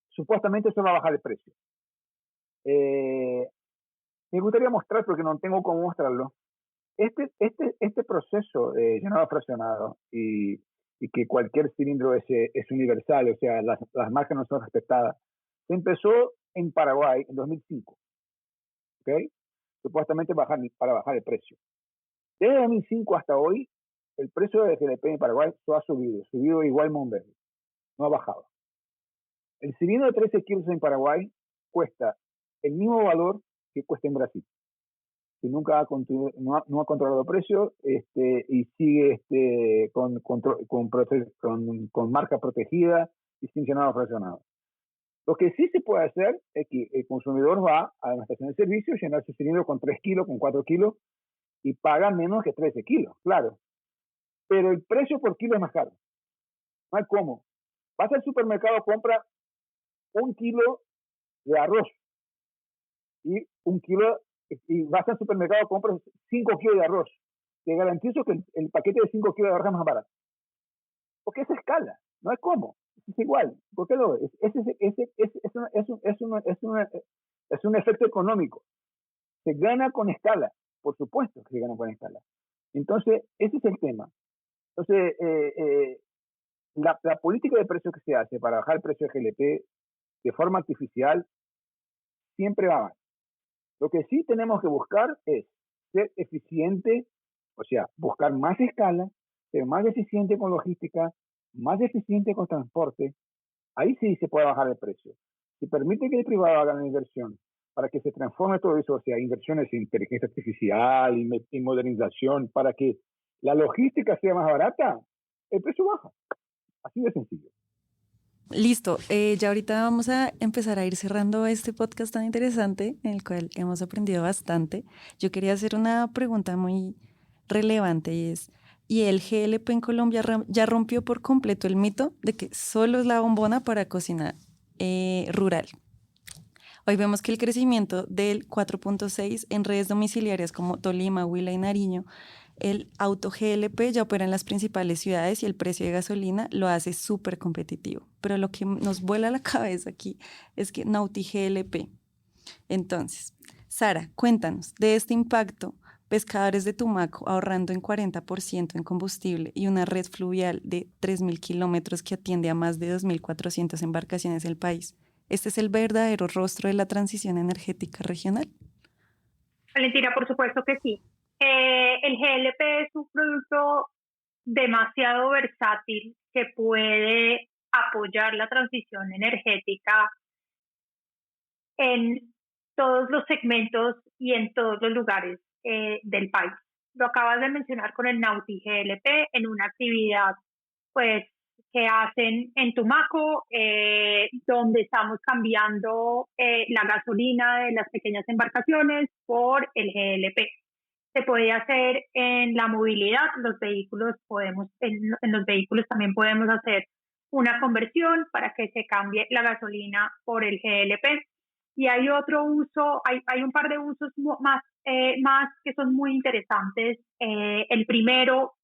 Supuestamente eso va a bajar el precio. Me gustaría mostrar, porque no tengo cómo mostrarlo, este proceso de llenado fraccionado y que cualquier cilindro es universal, o sea, las marcas no son respetadas, se empezó en Paraguay en 2005, ¿ok? Supuestamente para bajar el precio. Desde 2005 hasta hoy, el precio de GLP en Paraguay ha subido igual Monberry, no ha bajado. El cilindro de 13 kilos en Paraguay cuesta el mismo valor que cuesta en Brasil, que nunca no ha controlado precios y sigue con marca protegida y sin llenado fraccionado. Lo que sí se puede hacer es que el consumidor va a una estación de servicio, llenar su cilindro con 3 kilos, con 4 kilos y paga menos que 13 kilos, claro. Pero el precio por kilo es más caro. No hay cómo. Vas al supermercado, compra 1 kilo de arroz y 1 kilo, y vas al supermercado, compras 5 kilos de arroz. Te garantizo que el paquete de 5 kilos de arroz es más barato. Porque es escala, no es cómo. Es igual. ¿Por qué lo ves? Es un efecto económico. Se gana con escala. Por supuesto que se gana con escala. Entonces, ese es el tema. Entonces, la política de precios que se hace para bajar el precio de GLP de forma artificial siempre va mal. Lo que sí tenemos que buscar es ser eficiente, o sea, buscar más escala, ser más eficiente con logística, más eficiente con transporte. Ahí sí se puede bajar el precio. Si permite que el privado haga una inversión para que se transforme todo eso, o sea, inversiones en inteligencia artificial y modernización, para que la logística sea más barata, el precio baja. Así de sencillo. Listo, ya ahorita vamos a empezar a ir cerrando este podcast tan interesante en el cual hemos aprendido bastante. Yo quería hacer una pregunta muy relevante ¿y el GLP en Colombia ya rompió por completo el mito de que solo es la bombona para cocina rural? Hoy vemos que el crecimiento del 4.6 en redes domiciliarias como Tolima, Huila y Nariño, el auto GLP ya opera en las principales ciudades y el precio de gasolina lo hace súper competitivo. Pero lo que nos vuela la cabeza aquí es que Nauti GLP. Entonces, Sara, cuéntanos de este impacto. Pescadores de Tumaco ahorrando en 40% en combustible y una red fluvial de 3.000 kilómetros que atiende a más de 2.400 embarcaciones del país. ¿Este es el verdadero rostro de la transición energética regional? Valentina, por supuesto que sí. El GLP es un producto demasiado versátil que puede apoyar la transición energética en todos los segmentos y en todos los lugares del país. Lo acabas de mencionar con el Nauti GLP en una actividad pues que hacen en Tumaco, donde estamos cambiando la gasolina de las pequeñas embarcaciones por el GLP. Se puede hacer en la movilidad, los vehículos en los vehículos también podemos hacer una conversión para que se cambie la gasolina por el GLP. Y hay otro uso, hay un par de usos más que son muy interesantes. El primero,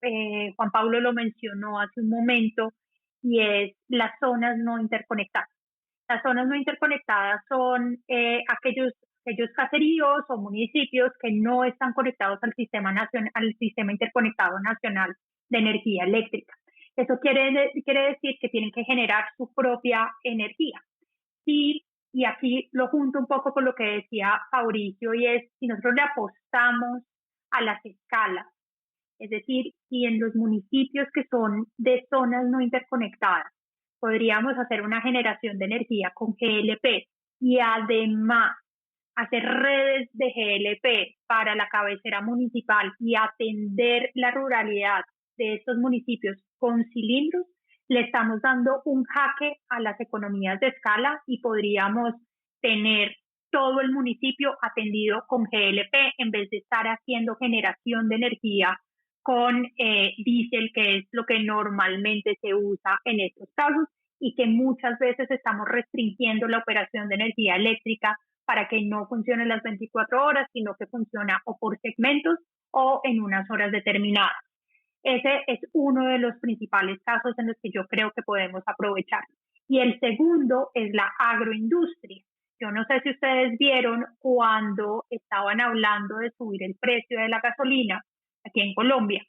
Juan Pablo lo mencionó hace un momento, y es las zonas no interconectadas. Las zonas no interconectadas son aquellos caseríos o municipios que no están conectados al sistema interconectado nacional de energía eléctrica. Eso quiere decir que tienen que generar su propia energía. Y aquí lo junto un poco con lo que decía Fabricio, y es, si nosotros le apostamos a las escalas, es decir, si en los municipios que son de zonas no interconectadas podríamos hacer una generación de energía con GLP y además hacer redes de GLP para la cabecera municipal y atender la ruralidad de estos municipios con cilindros, le estamos dando un jaque a las economías de escala y podríamos tener todo el municipio atendido con GLP en vez de estar haciendo generación de energía con diésel, que es lo que normalmente se usa en estos casos y que muchas veces estamos restringiendo la operación de energía eléctrica para que no funcione las 24 horas, sino que funciona o por segmentos o en unas horas determinadas. Ese es uno de los principales casos en los que yo creo que podemos aprovechar. Y el segundo es la agroindustria. Yo no sé si ustedes vieron cuando estaban hablando de subir el precio de la gasolina aquí en Colombia.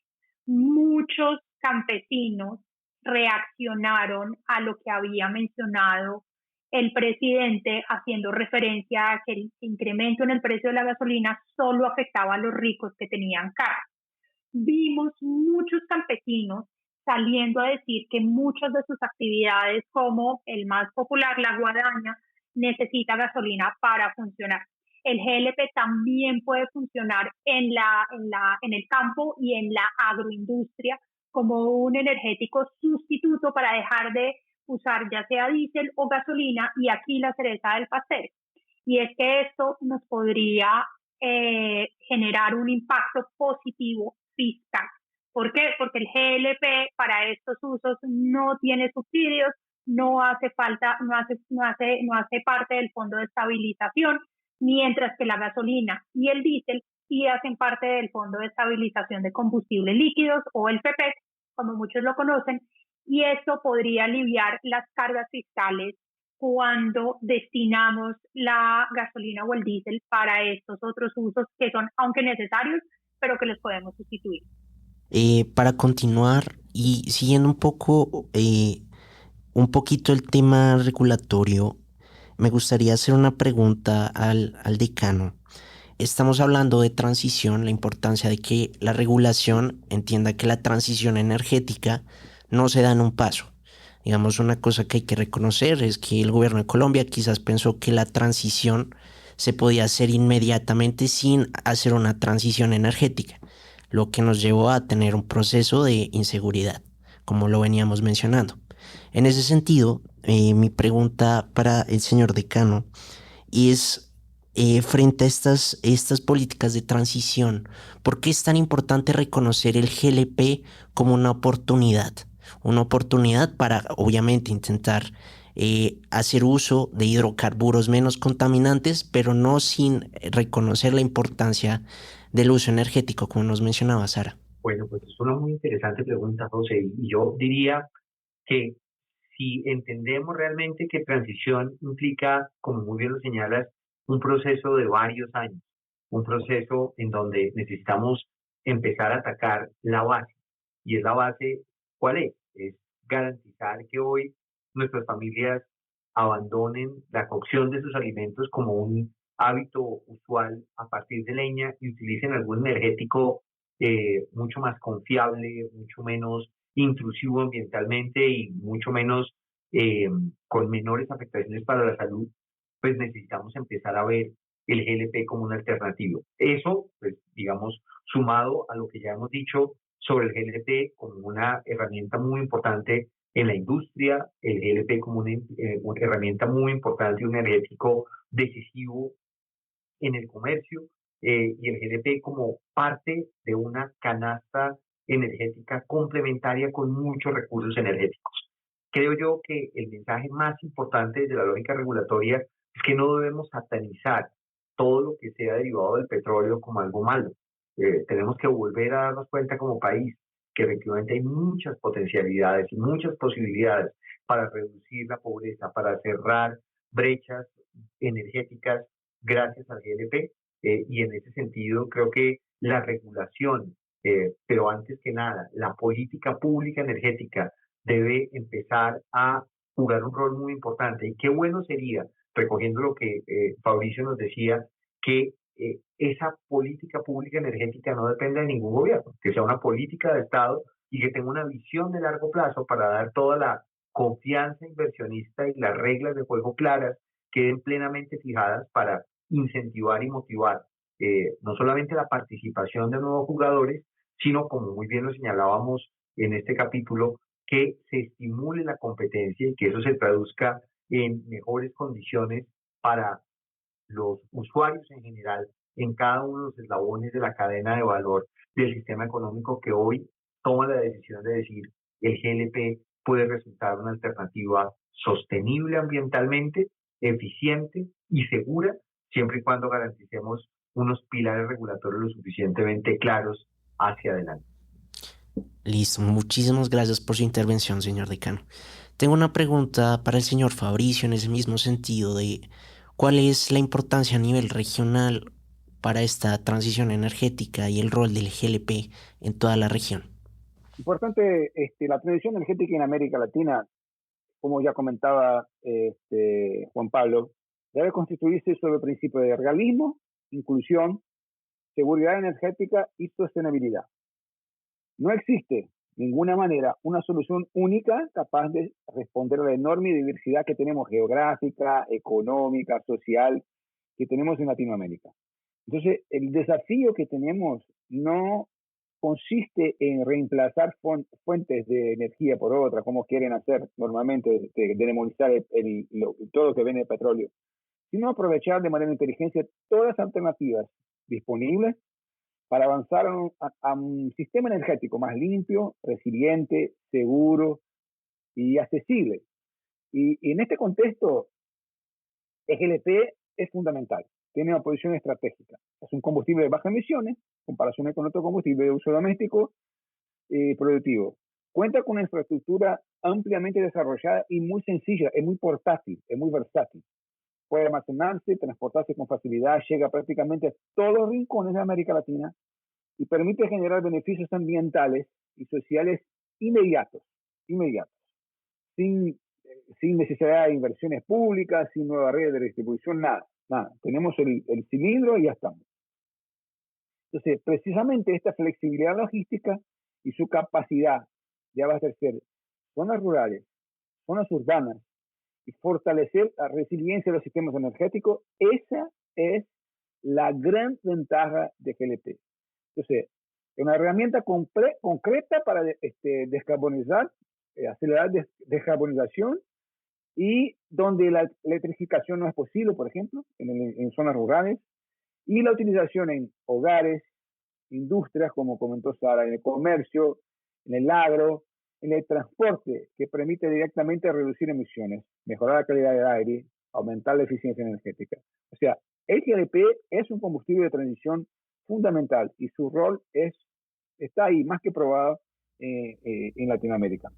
Muchos campesinos reaccionaron a lo que había mencionado el presidente, haciendo referencia a que el incremento en el precio de la gasolina solo afectaba a los ricos que tenían casa. Vimos muchos campesinos saliendo a decir que muchas de sus actividades, como el más popular, la guadaña, necesita gasolina para funcionar. El GLP también puede funcionar en el campo y en la agroindustria como un energético sustituto para dejar de usar ya sea diésel o gasolina, y aquí la cereza del pastel. Y es que esto nos podría generar un impacto positivo fiscal. ¿Por qué? Porque el GLP para estos usos no tiene subsidios, no hace parte del fondo de estabilización, mientras que la gasolina y el diésel sí hacen parte del fondo de estabilización de combustibles líquidos, o el FEPEC, como muchos lo conocen, y esto podría aliviar las cargas fiscales cuando destinamos la gasolina o el diésel para estos otros usos que son, aunque necesarios, pero que los podemos sustituir. Para continuar y siguiendo un poquito el tema regulatorio, me gustaría hacer una pregunta al decano. Estamos hablando de transición, la importancia de que la regulación entienda que la transición energética no se da en un paso. Digamos, una cosa que hay que reconocer es que el gobierno de Colombia quizás pensó que la transición se podía hacer inmediatamente sin hacer una transición energética, lo que nos llevó a tener un proceso de inseguridad, como lo veníamos mencionando. En ese sentido, mi pregunta para el señor decano es, frente a estas políticas de transición, ¿por qué es tan importante reconocer el GLP como una oportunidad? Una oportunidad para, obviamente, intentar hacer uso de hidrocarburos menos contaminantes, pero no sin reconocer la importancia del uso energético, como nos mencionaba Sara. Bueno, pues es una muy interesante pregunta, José, y yo diría que si entendemos realmente que transición implica, como muy bien lo señalas, un proceso de varios años, un proceso en donde necesitamos empezar a atacar la base. Y es la base, ¿cuál es? Es garantizar que hoy nuestras familias abandonen la cocción de sus alimentos como un hábito usual a partir de leña y utilicen algún energético mucho más confiable, mucho menos intrusivo ambientalmente y mucho menos con menores afectaciones para la salud, pues necesitamos empezar a ver el GLP como un alternativo. Eso, pues digamos, sumado a lo que ya hemos dicho sobre el GLP como una herramienta muy importante en la industria, el GLP como una herramienta muy importante, un energético decisivo en el comercio, y el GLP como parte de una canasta energética complementaria con muchos recursos energéticos. Creo yo que el mensaje más importante de la lógica regulatoria es que no debemos satanizar todo lo que sea derivado del petróleo como algo malo. Tenemos que volver a darnos cuenta como país que efectivamente hay muchas potencialidades y muchas posibilidades para reducir la pobreza, para cerrar brechas energéticas gracias al GLP, y en ese sentido creo que la regulación Pero antes que nada, la política pública energética debe empezar a jugar un rol muy importante. Y qué bueno sería, recogiendo lo que Fabricio nos decía, que esa política pública energética no dependa de ningún gobierno, que sea una política de Estado y que tenga una visión de largo plazo para dar toda la confianza inversionista y las reglas de juego claras queden plenamente fijadas para incentivar y motivar no solamente la participación de nuevos jugadores, sino, como muy bien lo señalábamos en este capítulo, que se estimule la competencia y que eso se traduzca en mejores condiciones para los usuarios en general en cada uno de los eslabones de la cadena de valor del sistema económico que hoy toma la decisión de decir el GLP puede resultar una alternativa sostenible ambientalmente, eficiente y segura, siempre y cuando garanticemos unos pilares regulatorios lo suficientemente claros hacia adelante. Listo, muchísimas gracias por su intervención, señor decano. Tengo una pregunta para el señor Fabricio en ese mismo sentido de cuál es la importancia a nivel regional para esta transición energética y el rol del GLP en toda la región. Importante, la transición energética en América Latina, como ya comentaba Juan Pablo, debe constituirse sobre el principio de realismo, inclusión, seguridad energética y sostenibilidad. No existe de ninguna manera una solución única capaz de responder a la enorme diversidad que tenemos geográfica, económica, social, que tenemos en Latinoamérica. Entonces, el desafío que tenemos no consiste en reemplazar fuentes de energía por otra, como quieren hacer normalmente, de demonizar todo lo que viene de petróleo, sino aprovechar de manera inteligente todas las alternativas disponibles para avanzar a un sistema energético más limpio, resiliente, seguro y accesible. Y en este contexto, el GLP es fundamental. Tiene una posición estratégica. Es un combustible de bajas emisiones, en comparación con otro combustible de uso doméstico y productivo. Cuenta con una infraestructura ampliamente desarrollada y muy sencilla, es muy portátil, es muy versátil. Puede almacenarse, transportarse con facilidad, llega prácticamente a todos los rincones de América Latina y permite generar beneficios ambientales y sociales inmediatos, sin necesidad de inversiones públicas, sin nueva red de distribución, nada. Tenemos el cilindro y ya estamos. Entonces, precisamente esta flexibilidad logística y su capacidad de abastecer zonas rurales, zonas urbanas y fortalecer la resiliencia de los sistemas energéticos, esa es la gran ventaja de GLP. Entonces, es una herramienta concreta para descarbonizar, acelerar descarbonización, y donde la electrificación no es posible, por ejemplo, en zonas rurales, y la utilización en hogares, industrias, como comentó Sara, en el comercio, en el agro, en el transporte, que permite directamente reducir emisiones, mejorar la calidad del aire, aumentar la eficiencia energética. O sea, el GLP es un combustible de transición fundamental y su rol está ahí más que probado en Latinoamérica.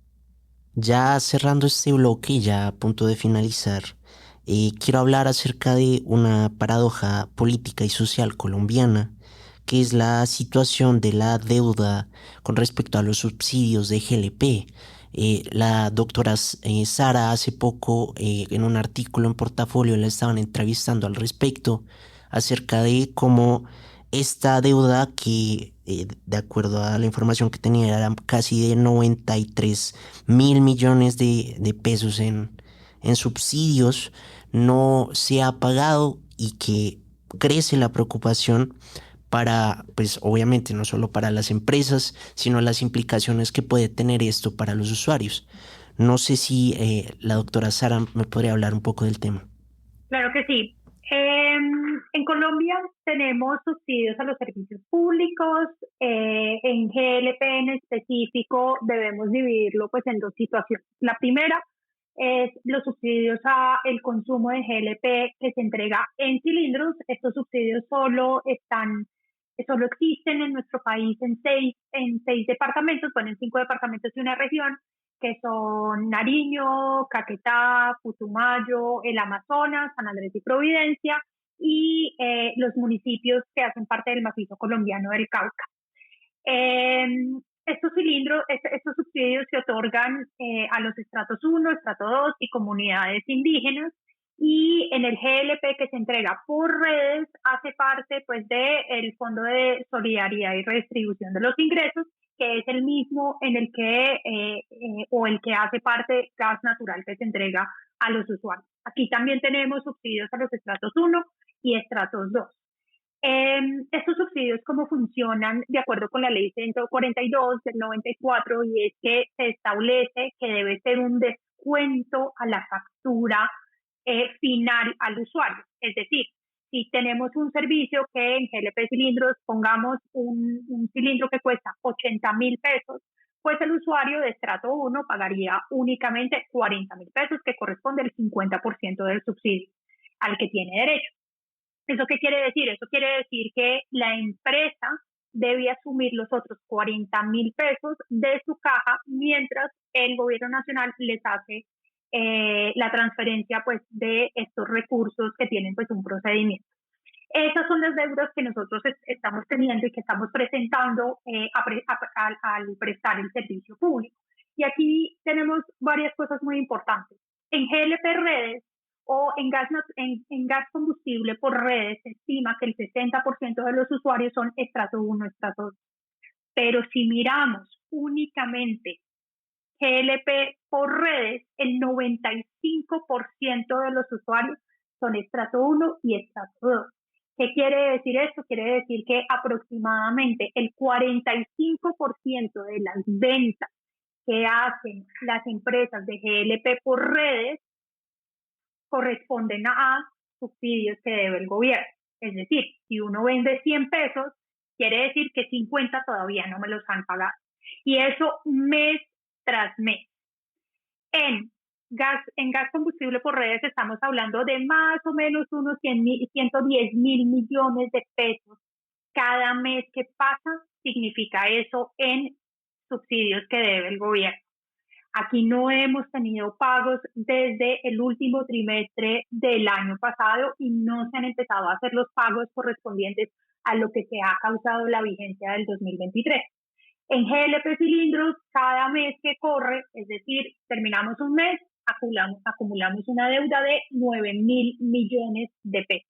Ya cerrando este bloque y ya a punto de finalizar, quiero hablar acerca de una paradoja política y social colombiana, que es la situación de la deuda con respecto a los subsidios de GLP. La doctora Sara hace poco en un artículo en Portafolio la estaban entrevistando al respecto acerca de cómo esta deuda que de acuerdo a la información que tenía era casi de 93.000 millones de pesos en subsidios no se ha pagado y que crece la preocupación para, pues obviamente no solo para las empresas, sino las implicaciones que puede tener esto para los usuarios. No sé si la doctora Sara me podría hablar un poco del tema. Claro que sí. En Colombia tenemos subsidios a los servicios públicos. En GLP en específico debemos dividirlo pues en dos situaciones. La primera es los subsidios a el consumo de GLP que se entrega en cilindros. Estos subsidios solo existen en nuestro país en seis departamentos, bueno, en 5 departamentos y una región, que son Nariño, Caquetá, Putumayo, el Amazonas, San Andrés y Providencia, y los municipios que hacen parte del macizo colombiano del Cauca. Estos cilindros, estos subsidios se otorgan a los estratos 1, estrato 2 y comunidades indígenas, y en el GLP que se entrega por redes hace parte pues del Fondo de Solidaridad y Redistribución de los Ingresos, que es el mismo en el que o el que hace parte gas natural que se entrega a los usuarios. Aquí también tenemos subsidios a los estratos 1 y estratos 2. Estos subsidios, ¿cómo funcionan? De acuerdo con la ley 142 del 94, y es que se establece que debe ser un descuento a la factura final al usuario. Es decir, si tenemos un servicio que en GLP Cilindros pongamos un cilindro que cuesta 80.000 pesos, pues el usuario de estrato 1 pagaría únicamente 40.000 pesos, que corresponde al 50% del subsidio al que tiene derecho. ¿Eso qué quiere decir? Eso quiere decir que la empresa debe asumir los otros 40.000 pesos de su caja, mientras el gobierno nacional les hace la transferencia pues de estos recursos que tienen pues un procedimiento. Esas son las deudas que nosotros estamos teniendo y que estamos presentando al prestar el servicio público. Y aquí tenemos varias cosas muy importantes. En GLP Redes o en gas combustible por redes se estima que el 60% de los usuarios son estrato 1, estrato 2. Pero si miramos únicamente GLP por redes, el 95% de los usuarios son estrato 1 y estrato 2. ¿Qué quiere decir esto? Quiere decir que aproximadamente el 45% de las ventas que hacen las empresas de GLP por redes corresponden a subsidios que debe el gobierno. Es decir, si uno vende 100 pesos, quiere decir que 50 todavía no me los han pagado. Y eso mes tras mes. En gas combustible por redes estamos hablando de más o menos unos 110.000 millones de pesos cada mes que pasa, significa eso en subsidios que debe el gobierno. Aquí no hemos tenido pagos desde el último trimestre del año pasado y no se han empezado a hacer los pagos correspondientes a lo que se ha causado la vigencia del 2023. En GLP Cilindros, cada mes que corre, es decir, terminamos un mes, acumulamos una deuda de 9.000 millones de pesos.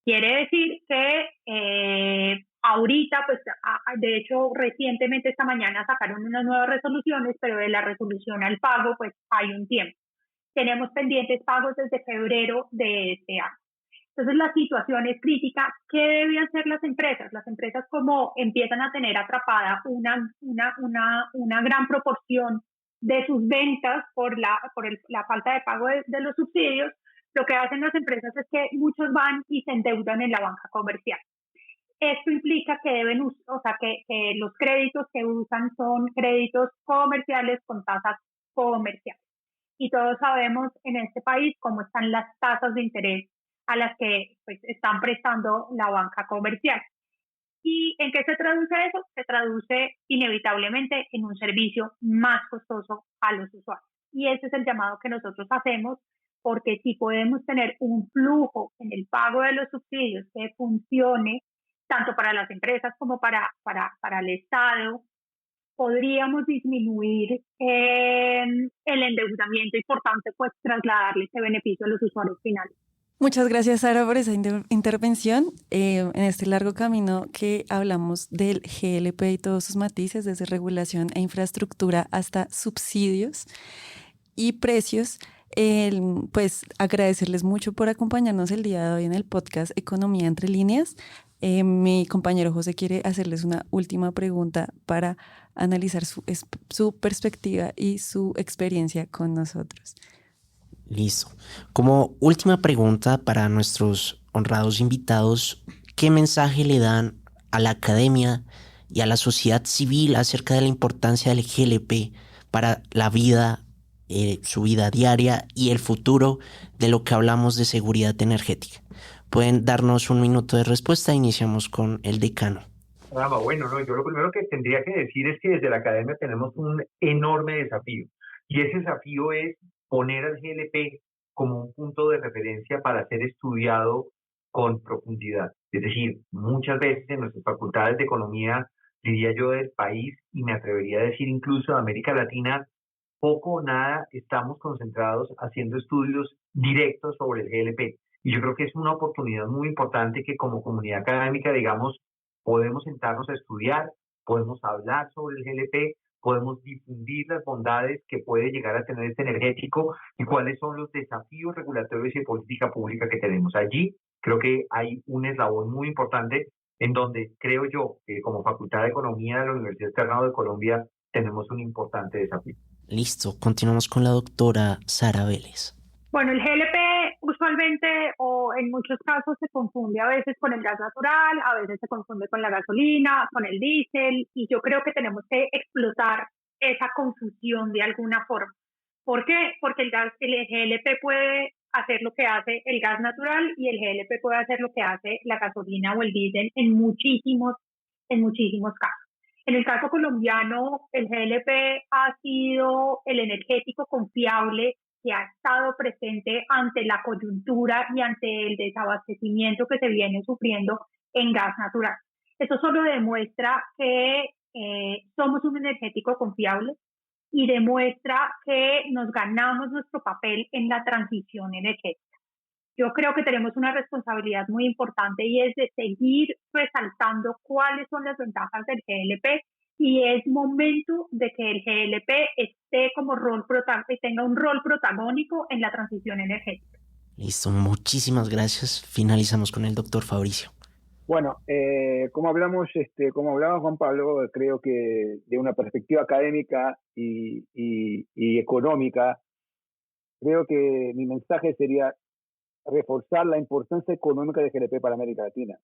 Quiere decir que ahorita, pues, de hecho, recientemente esta mañana sacaron unas nuevas resoluciones, pero de la resolución al pago, pues, hay un tiempo. Tenemos pendientes pagos desde febrero de este año. Entonces, la situación es crítica. ¿Qué deben hacer las empresas? Las empresas, como empiezan a tener atrapada una gran proporción de sus ventas por la falta de pago de los subsidios, lo que hacen las empresas es que muchos van y se endeudan en la banca comercial. Esto implica que que los créditos que usan son créditos comerciales con tasas comerciales. Y todos sabemos en este país cómo están las tasas de interés a las que pues, están prestando la banca comercial. ¿Y en qué se traduce eso? Se traduce inevitablemente en un servicio más costoso a los usuarios. Y ese es el llamado que nosotros hacemos, porque si podemos tener un flujo en el pago de los subsidios que funcione tanto para las empresas como para el Estado, podríamos disminuir el endeudamiento y, por tanto, pues trasladarle ese beneficio a los usuarios finales. Muchas gracias, Sara, por esa intervención en este largo camino que hablamos del GLP y todos sus matices, desde regulación e infraestructura hasta subsidios y precios. Pues agradecerles mucho por acompañarnos el día de hoy en el podcast Economía entre líneas. Mi compañero José quiere hacerles una última pregunta para analizar su perspectiva y su experiencia con nosotros. Listo. Como última pregunta para nuestros honrados invitados, ¿qué mensaje le dan a la academia y a la sociedad civil acerca de la importancia del GLP para la vida, su vida diaria y el futuro de lo que hablamos de seguridad energética? Pueden darnos un minuto de respuesta. Iniciamos con el decano. Bueno, yo lo primero que tendría que decir es que desde la academia tenemos un enorme desafío, y ese desafío es poner al GLP como un punto de referencia para ser estudiado con profundidad. Es decir, muchas veces en nuestras facultades de economía diría yo, del país, y me atrevería a decir incluso de América Latina, poco o nada estamos concentrados haciendo estudios directos sobre el GLP. Y yo creo que es una oportunidad muy importante que como comunidad académica, digamos, podemos sentarnos a estudiar, podemos hablar sobre el GLP, podemos difundir las bondades que puede llegar a tener este energético y cuáles son los desafíos regulatorios y de política pública que tenemos. Allí creo que hay un eslabón muy importante en donde creo yo que como Facultad de Economía de la Universidad Externado de Colombia tenemos un importante desafío. Listo, continuamos con la doctora Sara Vélez. Bueno, el GLP usualmente o en muchos casos se confunde a veces con el gas natural, a veces se confunde con la gasolina, con el diésel, y yo creo que tenemos que explotar esa confusión de alguna forma. ¿Por qué? Porque el GLP puede hacer lo que hace el gas natural y el GLP puede hacer lo que hace la gasolina o el diésel en muchísimos casos. En el caso colombiano, el GLP ha sido el energético confiable que ha estado presente ante la coyuntura y ante el desabastecimiento que se viene sufriendo en gas natural. Eso solo demuestra que somos un energético confiable y demuestra que nos ganamos nuestro papel en la transición energética. Yo creo que tenemos una responsabilidad muy importante y es de seguir resaltando cuáles son las ventajas del GLP y es momento de que el GLP esté como tenga un rol protagónico en la transición energética. Listo, muchísimas gracias. Finalizamos con el doctor Fabricio. Bueno, como hablaba Juan Pablo, creo que de una perspectiva académica y económica, creo que mi mensaje sería reforzar la importancia económica de GLP para América Latina,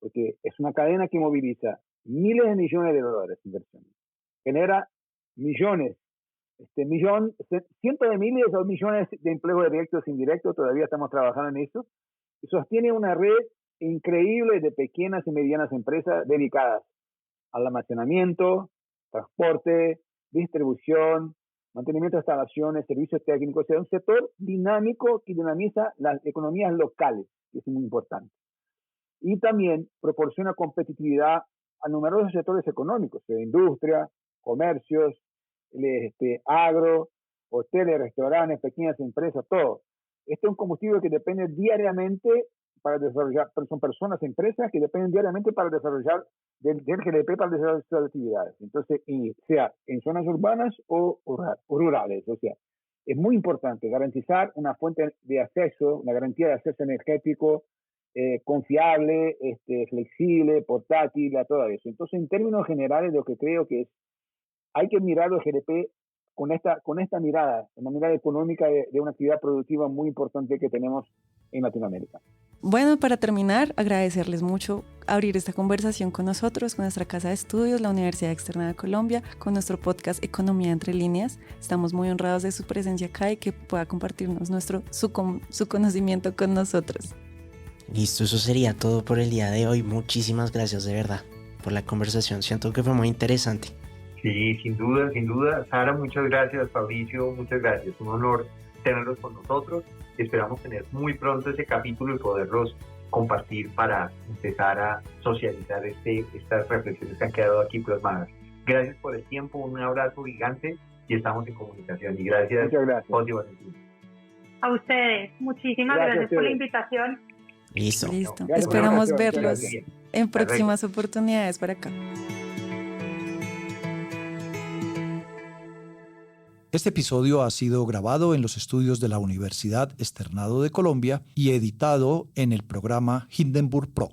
porque es una cadena que moviliza miles de millones de dólares de inversión, genera millones, cientos de miles o millones de empleos directos e indirectos, todavía estamos trabajando en eso, y sostiene una red increíble de pequeñas y medianas empresas dedicadas al almacenamiento, transporte, distribución, mantenimiento de instalaciones, servicios técnicos, o sea, un sector dinámico que dinamiza las economías locales, que es muy importante. Y también proporciona competitividad a numerosos sectores económicos, de industria, comercios, agro, hoteles, restaurantes, pequeñas empresas, todo. Este es un combustible que depende diariamente para desarrollar, son personas, empresas que dependen diariamente para desarrollar del GLP para desarrollar sus actividades. Entonces, sea en zonas urbanas o rurales. O sea, es muy importante garantizar una fuente de acceso, una garantía de acceso energético confiable, flexible, portátil, a todo eso. Entonces, en términos generales, lo que creo que es, hay que mirar el GLP con esta mirada, una mirada económica de una actividad productiva muy importante que tenemos en Latinoamérica. Bueno, para terminar, agradecerles mucho abrir esta conversación con nosotros, con nuestra casa de estudios, la Universidad Externada de Colombia, con nuestro podcast Economía Entre Líneas. Estamos muy honrados de su presencia acá y que pueda compartirnos su conocimiento con nosotros. Listo, eso sería todo por el día de hoy. Muchísimas gracias de verdad por la conversación. Siento que fue muy interesante. Sí, sin duda. Sara, muchas gracias. Fabricio, muchas gracias. Un honor tenerlos con nosotros. Esperamos tener muy pronto ese capítulo y poderlos compartir para empezar a socializar estas reflexiones que han quedado aquí plasmadas. Gracias por el tiempo, un abrazo gigante y estamos en comunicación. Y gracias, José Valentín. A ustedes, muchísimas gracias por la invitación. Listo. Gracias. Esperamos verlos en próximas oportunidades por acá. Este episodio ha sido grabado en los estudios de la Universidad Externado de Colombia y editado en el programa Hindenburg Pro.